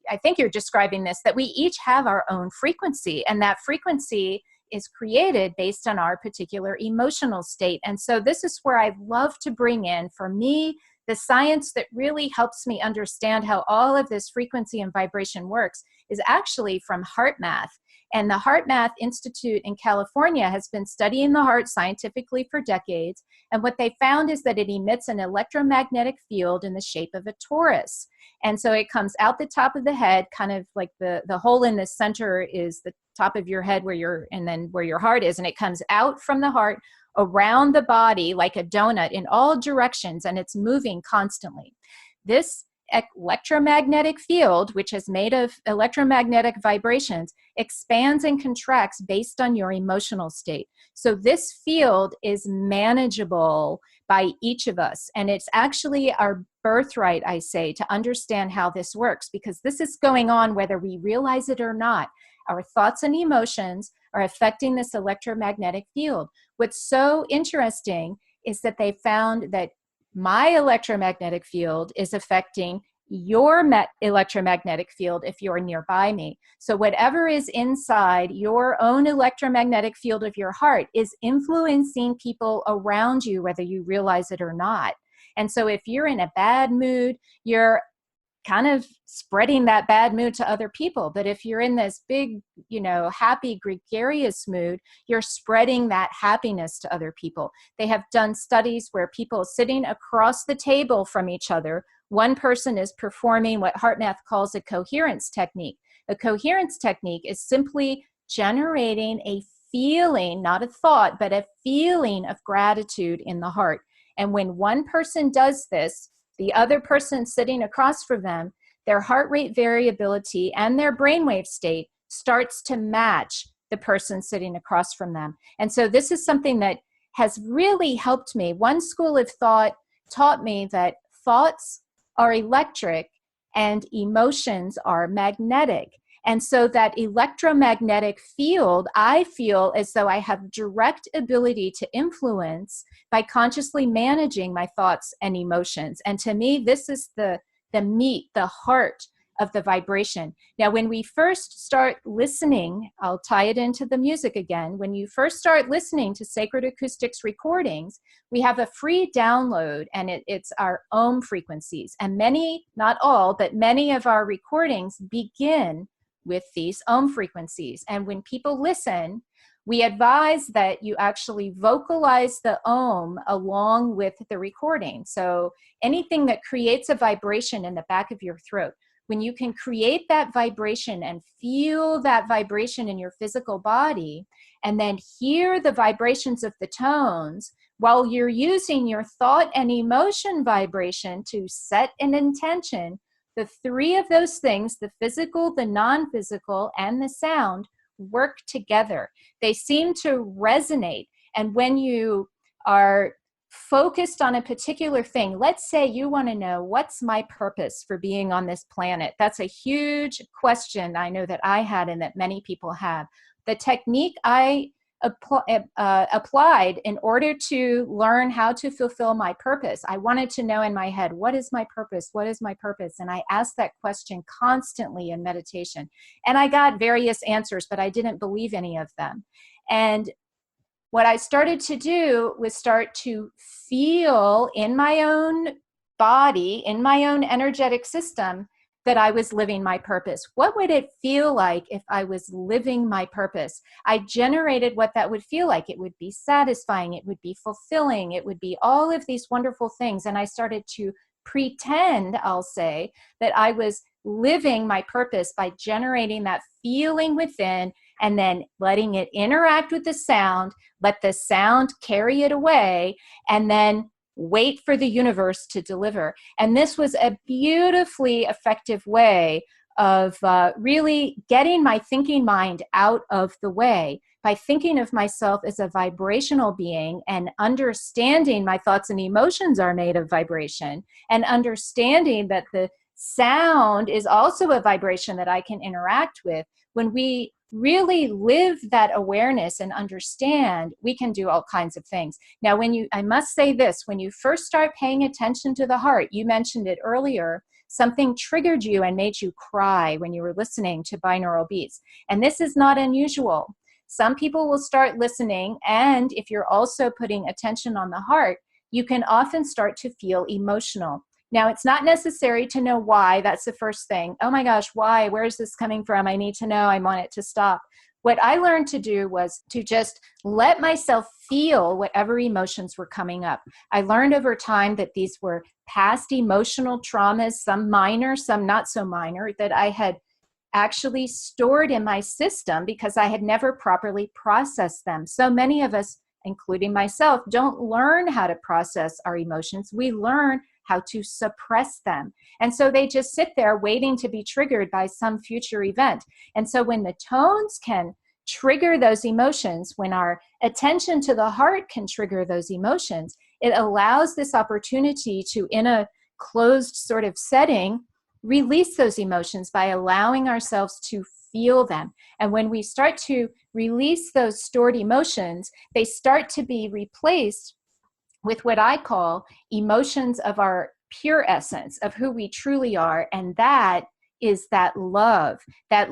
[SPEAKER 2] I think you're describing this, that we each have our own frequency, and that frequency is created based on our particular emotional state. And so this is where I love to bring in, for me, the science that really helps me understand how all of this frequency and vibration works is actually from heart math. And the Heart Math Institute in California has been studying the heart scientifically for decades. And what they found is that it emits an electromagnetic field in the shape of a torus. And so it comes out the top of the head, kind of like the hole in the center is the top of your head and then where your heart is. And it comes out from the heart around the body like a donut in all directions, and it's moving constantly. This electromagnetic field, which is made of electromagnetic vibrations, expands and contracts based on your emotional state. So this field is manageable by each of us. And it's actually our birthright, I say, to understand how this works, because this is going on whether we realize it or not. Our thoughts and emotions are affecting this electromagnetic field. What's so interesting is that they found that my electromagnetic field is affecting your electromagnetic field if you're nearby me. So whatever is inside your own electromagnetic field of your heart is influencing people around you, whether you realize it or not. And so if you're in a bad mood, you're kind of spreading that bad mood to other people. But if you're in this big, happy, gregarious mood, you're spreading that happiness to other people. They have done studies where people sitting across the table from each other, one person is performing what HeartMath calls a coherence technique. A coherence technique is simply generating a feeling, not a thought, but a feeling of gratitude in the heart. And when one person does this, the other person sitting across from them, their heart rate variability and their brainwave state starts to match the person sitting across from them. And so this is something that has really helped me. One school of thought taught me that thoughts are electric and emotions are magnetic. And so that electromagnetic field, I feel as though I have direct ability to influence by consciously managing my thoughts and emotions. And to me, this is the meat, the heart of the vibration. Now, when we first start listening, I'll tie it into the music again. When you first start listening to Sacred Acoustics recordings, we have a free download, and it's our ohm frequencies. And many, not all, but many of our recordings begin with these ohm frequencies. And when people listen, we advise that you actually vocalize the ohm along with the recording. So anything that creates a vibration in the back of your throat, when you can create that vibration and feel that vibration in your physical body, and then hear the vibrations of the tones while you're using your thought and emotion vibration to set an intention, the three of those things, the physical, the non-physical, and the sound, work together. They seem to resonate. And when you are focused on a particular thing, let's say you want to know, what's my purpose for being on this planet? That's a huge question I know that I had and that many people have. The technique I applied in order to learn how to fulfill my purpose, I wanted to know in my head, what is my purpose? What is my purpose? And I asked that question constantly in meditation. And I got various answers, but I didn't believe any of them. And what I started to do was start to feel in my own body, in my own energetic system, that I was living my purpose. What would it feel like if I was living my purpose? I generated what that would feel like. It would be satisfying. It would be fulfilling. It would be all of these wonderful things. And I started to pretend, I'll say, that I was living my purpose by generating that feeling within and then letting it interact with the sound, let the sound carry it away, and then wait for the universe to deliver. And this was a beautifully effective way of really getting my thinking mind out of the way by thinking of myself as a vibrational being and understanding my thoughts and emotions are made of vibration, and understanding that the sound is also a vibration that I can interact with. When we really live that awareness and understand, we can do all kinds of things. Now, I must say this, when you first start paying attention to the heart, you mentioned it earlier, something triggered you and made you cry when you were listening to binaural beats. And this is not unusual. Some people will start listening, and if you're also putting attention on the heart, you can often start to feel emotional. Now, it's not necessary to know why. That's the first thing. Oh my gosh, why? Where is this coming from? I need to know. I want it to stop. What I learned to do was to just let myself feel whatever emotions were coming up. I learned over time that these were past emotional traumas, some minor, some not so minor, that I had actually stored in my system because I had never properly processed them. So many of us, including myself, don't learn how to process our emotions. We learn how to suppress them. And so they just sit there waiting to be triggered by some future event. And so when the tones can trigger those emotions, when our attention to the heart can trigger those emotions, it allows this opportunity to, in a closed sort of setting, release those emotions by allowing ourselves to feel them. And when we start to release those stored emotions, they start to be replaced with what I call emotions of our pure essence, of who we truly are. And that is that love that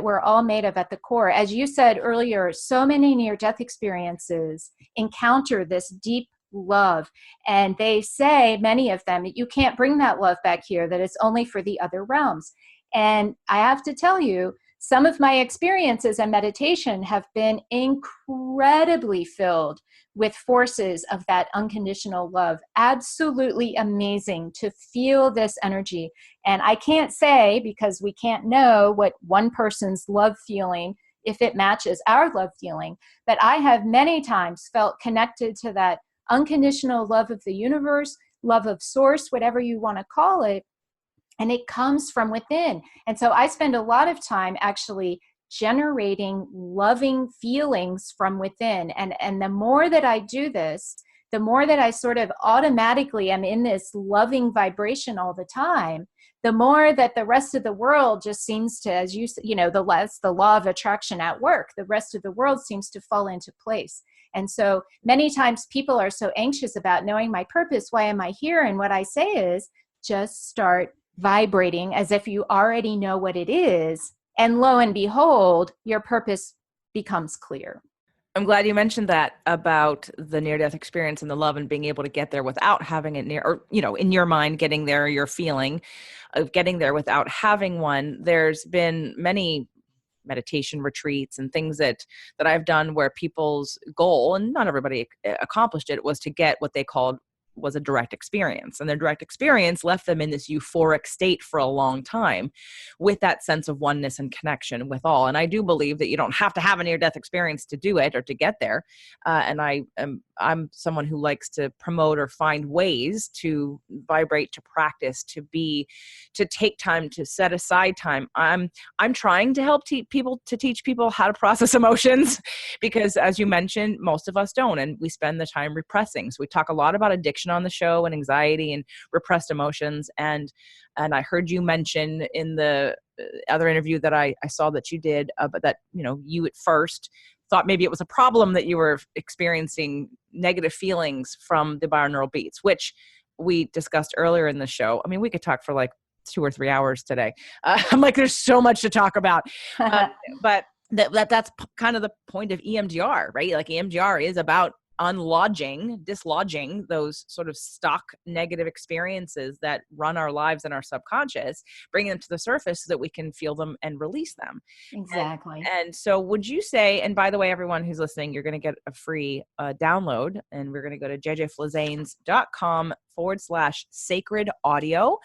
[SPEAKER 2] we're all made of at the core. As you said earlier, so many near-death experiences encounter this deep love. And they say, many of them, that you can't bring that love back here, that it's only for the other realms. And I have to tell you, some of my experiences and meditation have been incredibly filled with forces of that unconditional love. Absolutely amazing to feel this energy. And I can't say, because we can't know what one person's love feeling, if it matches our love feeling, but I have many times felt connected to that unconditional love of the universe, love of source, whatever you want to call it. And it comes from within. And so I spend a lot of time actually generating loving feelings from within. And the more that I do this, the more that I sort of automatically am in this loving vibration all the time, the more that the rest of the world just seems to, as the law of attraction at work, the rest of the world seems to fall into place. And so many times people are so anxious about knowing my purpose. Why am I here? And what I say is, just start vibrating as if you already know what it is. And lo and behold, your purpose becomes clear.
[SPEAKER 1] I'm glad you mentioned that about the near-death experience and the love and being able to get there without having it near, or, in your mind, getting there, your feeling of getting there without having one. There's been many meditation retreats and things that I've done where people's goal, and not everybody accomplished it, was to get what they called was a direct experience. And their direct experience left them in this euphoric state for a long time with that sense of oneness and connection with all. And I do believe that you don't have to have a near-death experience to do it or to get there. And I'm someone who likes to promote or find ways to vibrate, to practice, to take time, to set aside time. I'm trying to help teach people how to process emotions, because as you mentioned, most of us don't, and we spend the time repressing. So we talk a lot about addiction on the show, and anxiety and repressed emotions. And I heard you mention in the other interview that I saw that you did, but that, you at first thought maybe it was a problem that you were experiencing negative feelings from the binaural beats, which we discussed earlier in the show. I mean, we could talk for like 2 or 3 hours today. I'm like, there's so much to talk about. But that's kind of the point of EMDR, right? Like EMDR is about dislodging those sort of stuck negative experiences that run our lives and our subconscious, bringing them to the surface so that we can feel them and release them.
[SPEAKER 2] Exactly.
[SPEAKER 1] And so would you say, and by the way, everyone who's listening, you're going to get a free download, and we're going to go to jjflizanes.com patreon.com/sacred audio.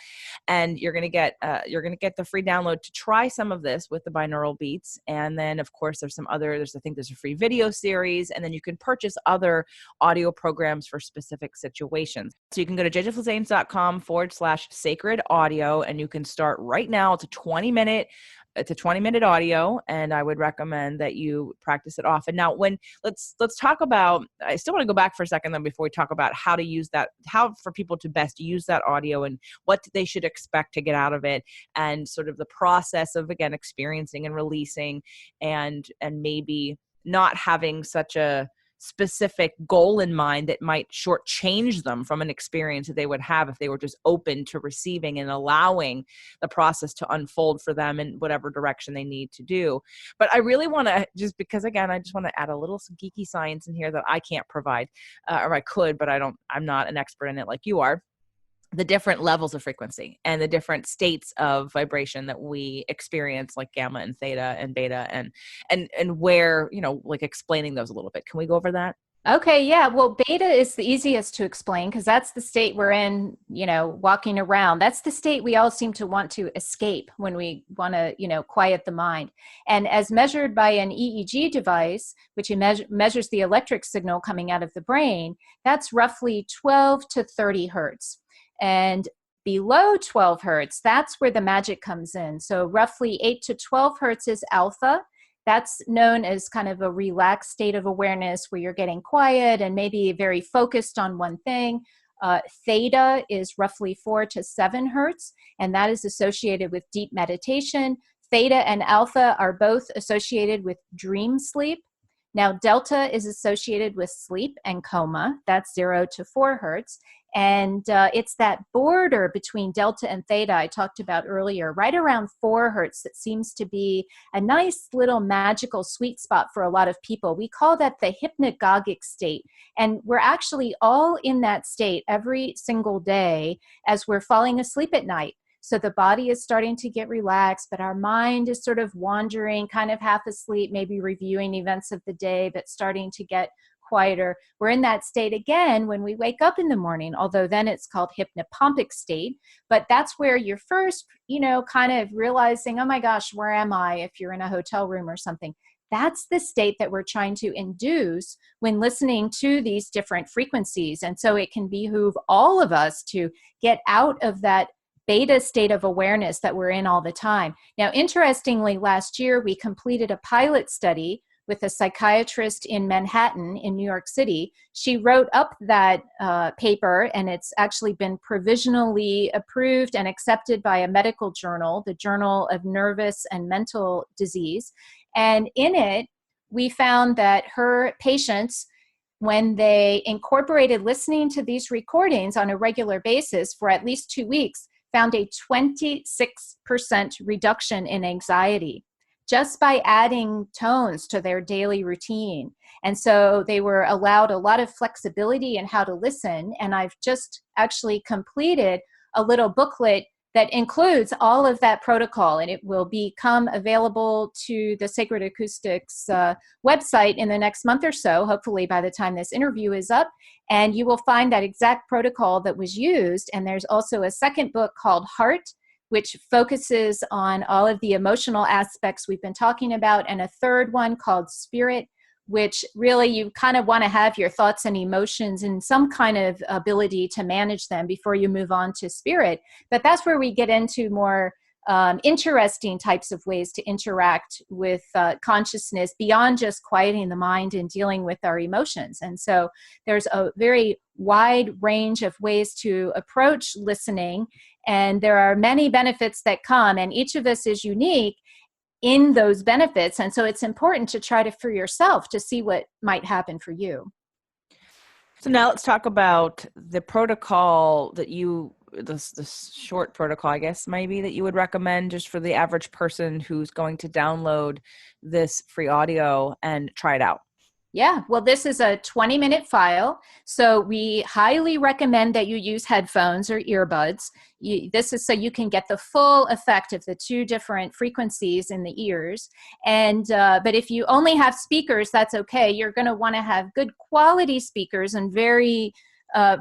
[SPEAKER 1] And you're going to get the free download to try some of this with the binaural beats. And then of course there's I think there's a free video series, and then you can purchase other audio programs for specific situations. So you can go to jjflizanes.com/sacred audio, and you can start right now. It's a 20-minute audio, and I would recommend that you practice it often. Now, let's talk about, I still want to go back for a second though before we talk about how to use that, how for people to best use that audio and what they should expect to get out of it, and sort of the process of, again, experiencing and releasing, and maybe not having such a specific goal in mind that might shortchange them from an experience that they would have if they were just open to receiving and allowing the process to unfold for them in whatever direction they need to do. But I really want to, just because, again, I just want to add a little geeky science in here that I can't provide, or I could, but I'm not an expert in it like you are. The different levels of frequency and the different states of vibration that we experience, like gamma and theta and beta, and where, like explaining those a little bit. Can we go over that?
[SPEAKER 2] Okay, yeah. Well, beta is the easiest to explain because that's the state we're in, walking around. That's the state we all seem to want to escape when we want to, quiet the mind. And as measured by an EEG device, which measures the electric signal coming out of the brain, that's roughly 12 to 30 hertz. And below 12 hertz, that's where the magic comes in. So roughly 8 to 12 hertz is alpha. That's known as kind of a relaxed state of awareness where you're getting quiet and maybe very focused on one thing. Theta is roughly 4 to 7 hertz, and that is associated with deep meditation. Theta and alpha are both associated with dream sleep. Now, delta is associated with sleep and coma. That's 0 to 4 hertz. And it's that border between delta and theta I talked about earlier, right around 4 hertz, that seems to be a nice little magical sweet spot for a lot of people. We call that the hypnagogic state. And we're actually all in that state every single day as we're falling asleep at night. So the body is starting to get relaxed, but our mind is sort of wandering, kind of half asleep, maybe reviewing events of the day, but starting to get quieter. We're in that state again when we wake up in the morning, although then it's called hypnopompic state. But that's where you're first, kind of realizing, oh my gosh, where am I? If you're in a hotel room or something. That's the state that we're trying to induce when listening to these different frequencies. And so it can behoove all of us to get out of that beta state of awareness that we're in all the time. Now, interestingly, last year we completed a pilot study with a psychiatrist in Manhattan in New York City. She wrote up that paper, and it's actually been provisionally approved and accepted by a medical journal, the Journal of Nervous and Mental Disease. And in it, we found that her patients, when they incorporated listening to these recordings on a regular basis for at least 2 weeks, found a 26% reduction in anxiety just by adding tones to their daily routine. And so they were allowed a lot of flexibility in how to listen. And I've just actually completed a little booklet that includes all of that protocol, and it will become available to the Sacred Acoustics website in the next month or so, hopefully by the time this interview is up. And you will find that exact protocol that was used. And there's also a second book called Heart, which focuses on all of the emotional aspects we've been talking about, and a third one called Spirit, which really you kind of want to have your thoughts and emotions and some kind of ability to manage them before you move on to Spirit. But that's where we get into more interesting types of ways to interact with consciousness beyond just quieting the mind and dealing with our emotions. And so there's a very wide range of ways to approach listening, and there are many benefits that come, and each of us is unique in those benefits. And so it's important to try to, for yourself, to see what might happen for you.
[SPEAKER 1] So now let's talk about the protocol that the short protocol, I guess, maybe, that you would recommend just for the average person who's going to download this free audio and try it out.
[SPEAKER 2] Yeah, well, this is a 20-minute file, so we highly recommend that you use headphones or earbuds. This is so you can get the full effect of the two different frequencies in the ears. And but if you only have speakers, that's okay. You're going to want to have good quality speakers and very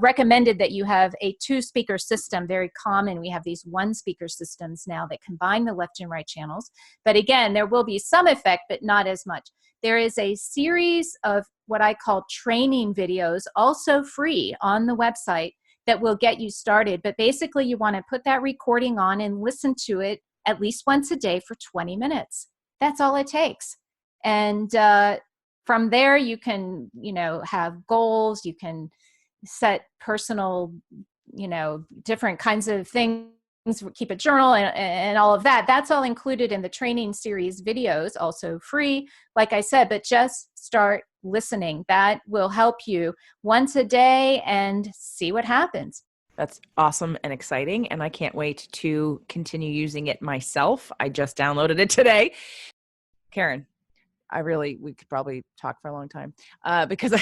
[SPEAKER 2] recommended that you have a 2-speaker system. Very common. We have these 1-speaker systems now that combine the left and right channels. But again, there will be some effect, but not as much. There is a series of what I call training videos, also free on the website, that will get you started. But basically, you want to put that recording on and listen to it at least once a day for 20 minutes. That's all it takes. And from there, you can, have goals. You can set personal, different kinds of things, keep a journal and all of that. That's all included in the training series videos, also free, like I said, but just start listening. That will help you once a day and see what happens.
[SPEAKER 1] That's awesome and exciting. And I can't wait to continue using it myself. I just downloaded it today. Karen, we could probably talk for a long time because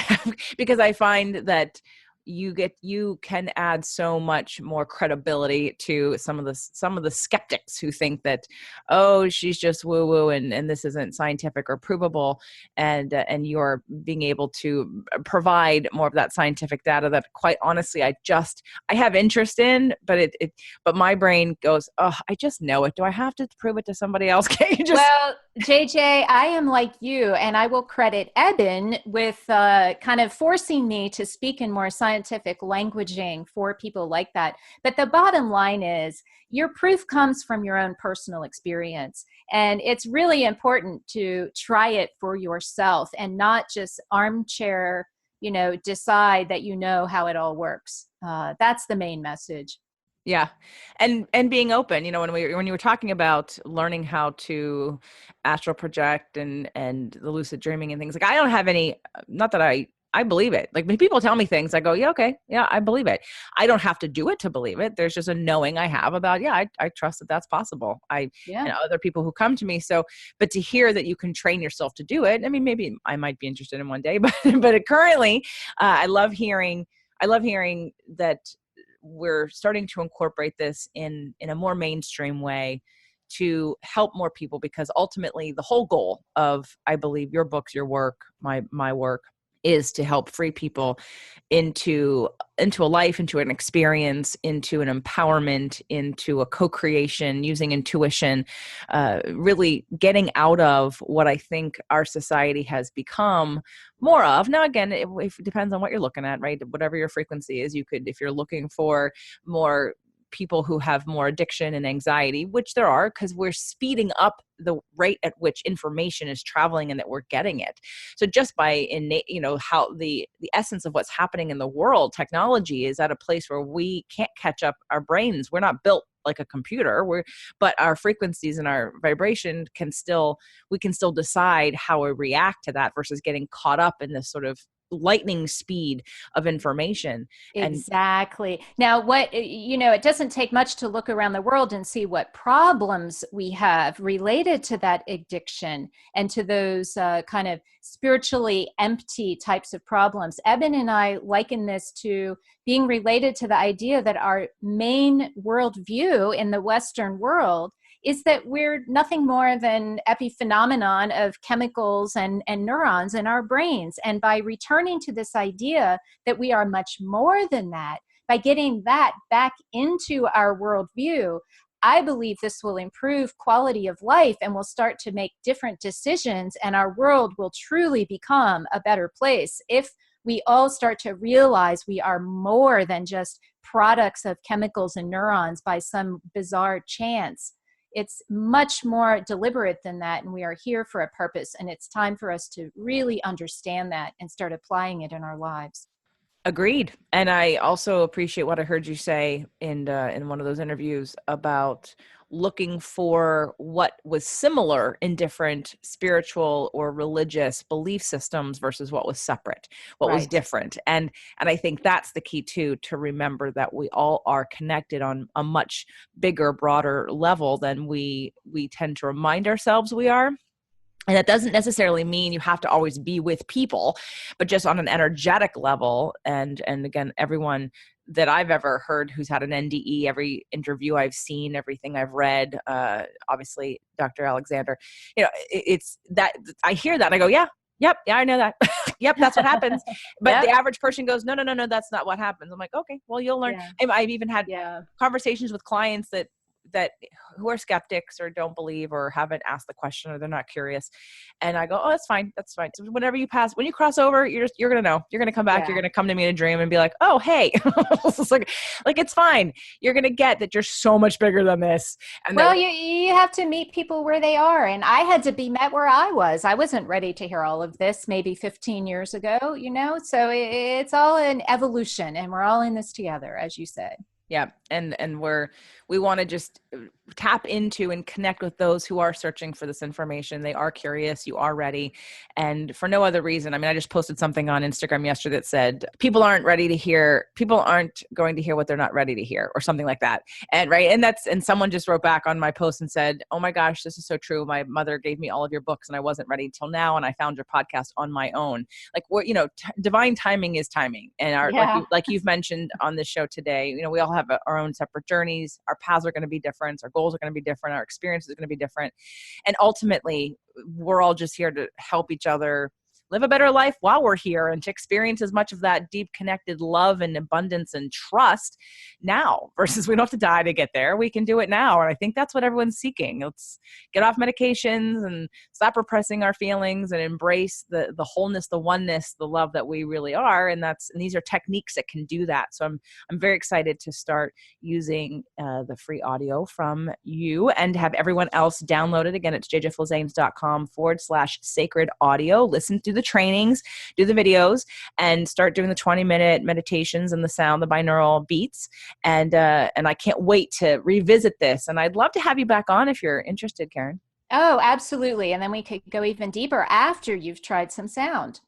[SPEAKER 1] I find that you can add so much more credibility to some of the skeptics who think that, oh, she's just woo woo and this isn't scientific or provable, and you're being able to provide more of that scientific data that, quite honestly, I have interest in, but my brain goes, oh, I just know it. Do I have to prove it to somebody else? Can't you just?
[SPEAKER 2] Well, JJ, I am like you, and I will credit Eben with kind of forcing me to speak in more scientific languaging for people like that. But the bottom line is your proof comes from your own personal experience. And it's really important to try it for yourself and not just armchair, decide that you know how it all works. That's the main message.
[SPEAKER 1] Yeah. And being open, when you were talking about learning how to astral project and the lucid dreaming and things, like, I don't have any, not that I believe it. Like, when people tell me things, I go, yeah, okay. Yeah, I believe it. I don't have to do it to believe it. There's just a knowing I have about, yeah, I trust that that's possible. And other people who come to me. So, but to hear that you can train yourself to do it, I mean, maybe I might be interested in one day, but currently, I love hearing that we're starting to incorporate this in a more mainstream way to help more people, because ultimately the whole goal of, I believe, your books, your work, my work, is to help free people into a life, into an experience, into an empowerment, into a co-creation, using intuition, really getting out of what I think our society has become more of. Now, again, it depends on what you're looking at, right? Whatever your frequency is, if you're looking for more people who have more addiction and anxiety, which there are, because we're speeding up the rate at which information is traveling and that we're getting it. So just by how the essence of what's happening in the world, technology is at a place where we can't catch up our brains. We're not built like a computer, but our frequencies and our vibration we can still decide how we react to that versus getting caught up in this sort of lightning speed of information.
[SPEAKER 2] Exactly. Now, it doesn't take much to look around the world and see what problems we have related to that addiction and to those kind of spiritually empty types of problems. Eben and I liken this to being related to the idea that our main worldview in the Western world is that we're nothing more than epiphenomenon of chemicals and neurons in our brains. And by returning to this idea that we are much more than that, by getting that back into our worldview, I believe this will improve quality of life and we'll start to make different decisions, and our world will truly become a better place if we all start to realize we are more than just products of chemicals and neurons by some bizarre chance. It's much more deliberate than that, and we are here for a purpose, and it's time for us to really understand that and start applying it in our lives.
[SPEAKER 1] Agreed. And I also appreciate what I heard you say in one of those interviews about looking for what was similar in different spiritual or religious belief systems versus what was separate, what was different. And I think that's the key too, to remember that we all are connected on a much bigger, broader level than we tend to remind ourselves we are. And that doesn't necessarily mean you have to always be with people, but just on an energetic level. And again, everyone that I've ever heard who's had an NDE, every interview I've seen, everything I've read, obviously Dr. Alexander, it's that I hear that and I go, yeah, I know that. yep, that's what happens. But
[SPEAKER 2] Yep.
[SPEAKER 1] the average person goes, no, no, no, no, that's not what happens. I'm like, okay, well, you'll learn.
[SPEAKER 2] Yeah.
[SPEAKER 1] I've even had
[SPEAKER 2] Yeah.
[SPEAKER 1] conversations with clients that who are skeptics or don't believe or haven't asked the question or they're not curious. And I go, oh, that's fine. That's fine. So whenever you cross over, you're going to know, you're going to come back.
[SPEAKER 2] Yeah.
[SPEAKER 1] You're going to come to me in a dream and be like, oh, hey, it's like, it's fine. You're going to get that you're so much bigger than this. And
[SPEAKER 2] Well, you have to meet people where they are. And I had to be met where I was. I wasn't ready to hear all of this maybe 15 years ago, So it's all an evolution and we're all in this together, as you said.
[SPEAKER 1] Yeah. And we want to just tap into and connect with those who are searching for this information. They are curious. You are ready. And for no other reason. I mean, I just posted something on Instagram yesterday that said, people aren't going to hear what they're not ready to hear or something like that. And right. And someone just wrote back on my post and said, oh my gosh, this is so true. My mother gave me all of your books and I wasn't ready till now. And I found your podcast on my own. Like what, divine timing is timing. And like you've mentioned on this show today, we all have our own separate journeys. Our paths are going to be different. Our goals are going to be different. Our experiences are going to be different. And ultimately, we're all just here to help each other live a better life while we're here and to experience as much of that deep connected love and abundance and trust now versus we don't have to die to get there. We can do it now. And I think that's what everyone's seeking. Let's get off medications and stop repressing our feelings and embrace the wholeness, the oneness, the love that we really are. And these are techniques that can do that. So I'm very excited to start using the free audio from you and have everyone else download it. Again, it's jjflazanes.com/sacred audio. Listen to the trainings, do the videos, and start doing the 20-minute meditations and the binaural beats. And I can't wait to revisit this. And I'd love to have you back on if you're interested, Karen.
[SPEAKER 2] Oh, absolutely. And then we could go even deeper after you've tried some sound.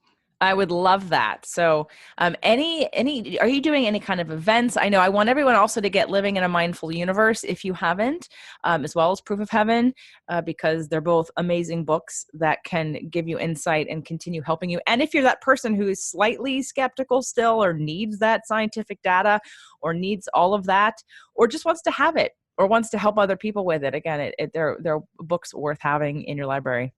[SPEAKER 1] I would love that. So are you doing any kind of events? I know I want everyone also to get Living in a Mindful Universe if you haven't, as well as Proof of Heaven, because they're both amazing books that can give you insight and continue helping you. And if you're that person who is slightly skeptical still or needs that scientific data or needs all of that or just wants to have it or wants to help other people with it, again, they're books worth having in your library.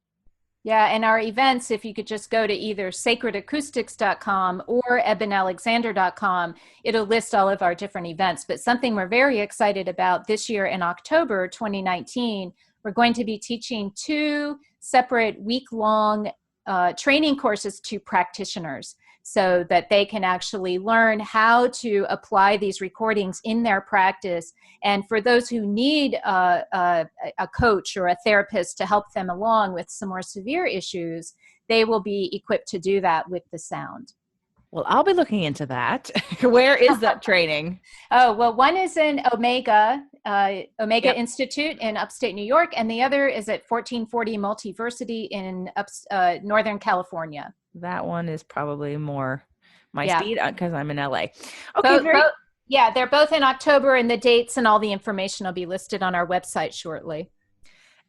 [SPEAKER 2] Yeah, and our events, if you could just go to either sacredacoustics.com or ebenalexander.com, it'll list all of our different events. But something we're very excited about this year in October 2019, we're going to be teaching 2 separate week-long training courses to practitioners so that they can actually learn how to apply these recordings in their practice. And for those who need a coach or a therapist to help them along with some more severe issues, they will be equipped to do that with the sound.
[SPEAKER 1] Well, I'll be looking into that. Where is that training?
[SPEAKER 2] Oh, well, one is in Omega
[SPEAKER 1] Yep.
[SPEAKER 2] Institute in upstate New York, and the other is at 1440 Multiversity in Northern California.
[SPEAKER 1] That one is probably more my speed because I'm in LA.
[SPEAKER 2] Okay. They're both in October, and the dates and all the information will be listed on our website shortly.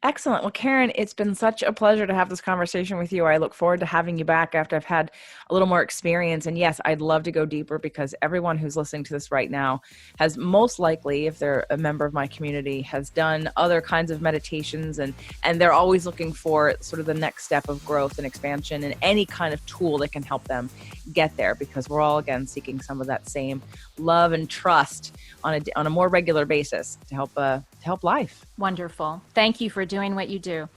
[SPEAKER 1] Excellent. Well, Karen, it's been such a pleasure to have this conversation with you. I look forward to having you back after I've had a little more experience. And yes, I'd love to go deeper because everyone who's listening to this right now has most likely, if they're a member of my community, has done other kinds of meditations and they're always looking for sort of the next step of growth and expansion and any kind of tool that can help them get there because we're all, again, seeking some of that same love and trust on a more regular basis to help life.
[SPEAKER 2] Wonderful. Thank you for doing what you do.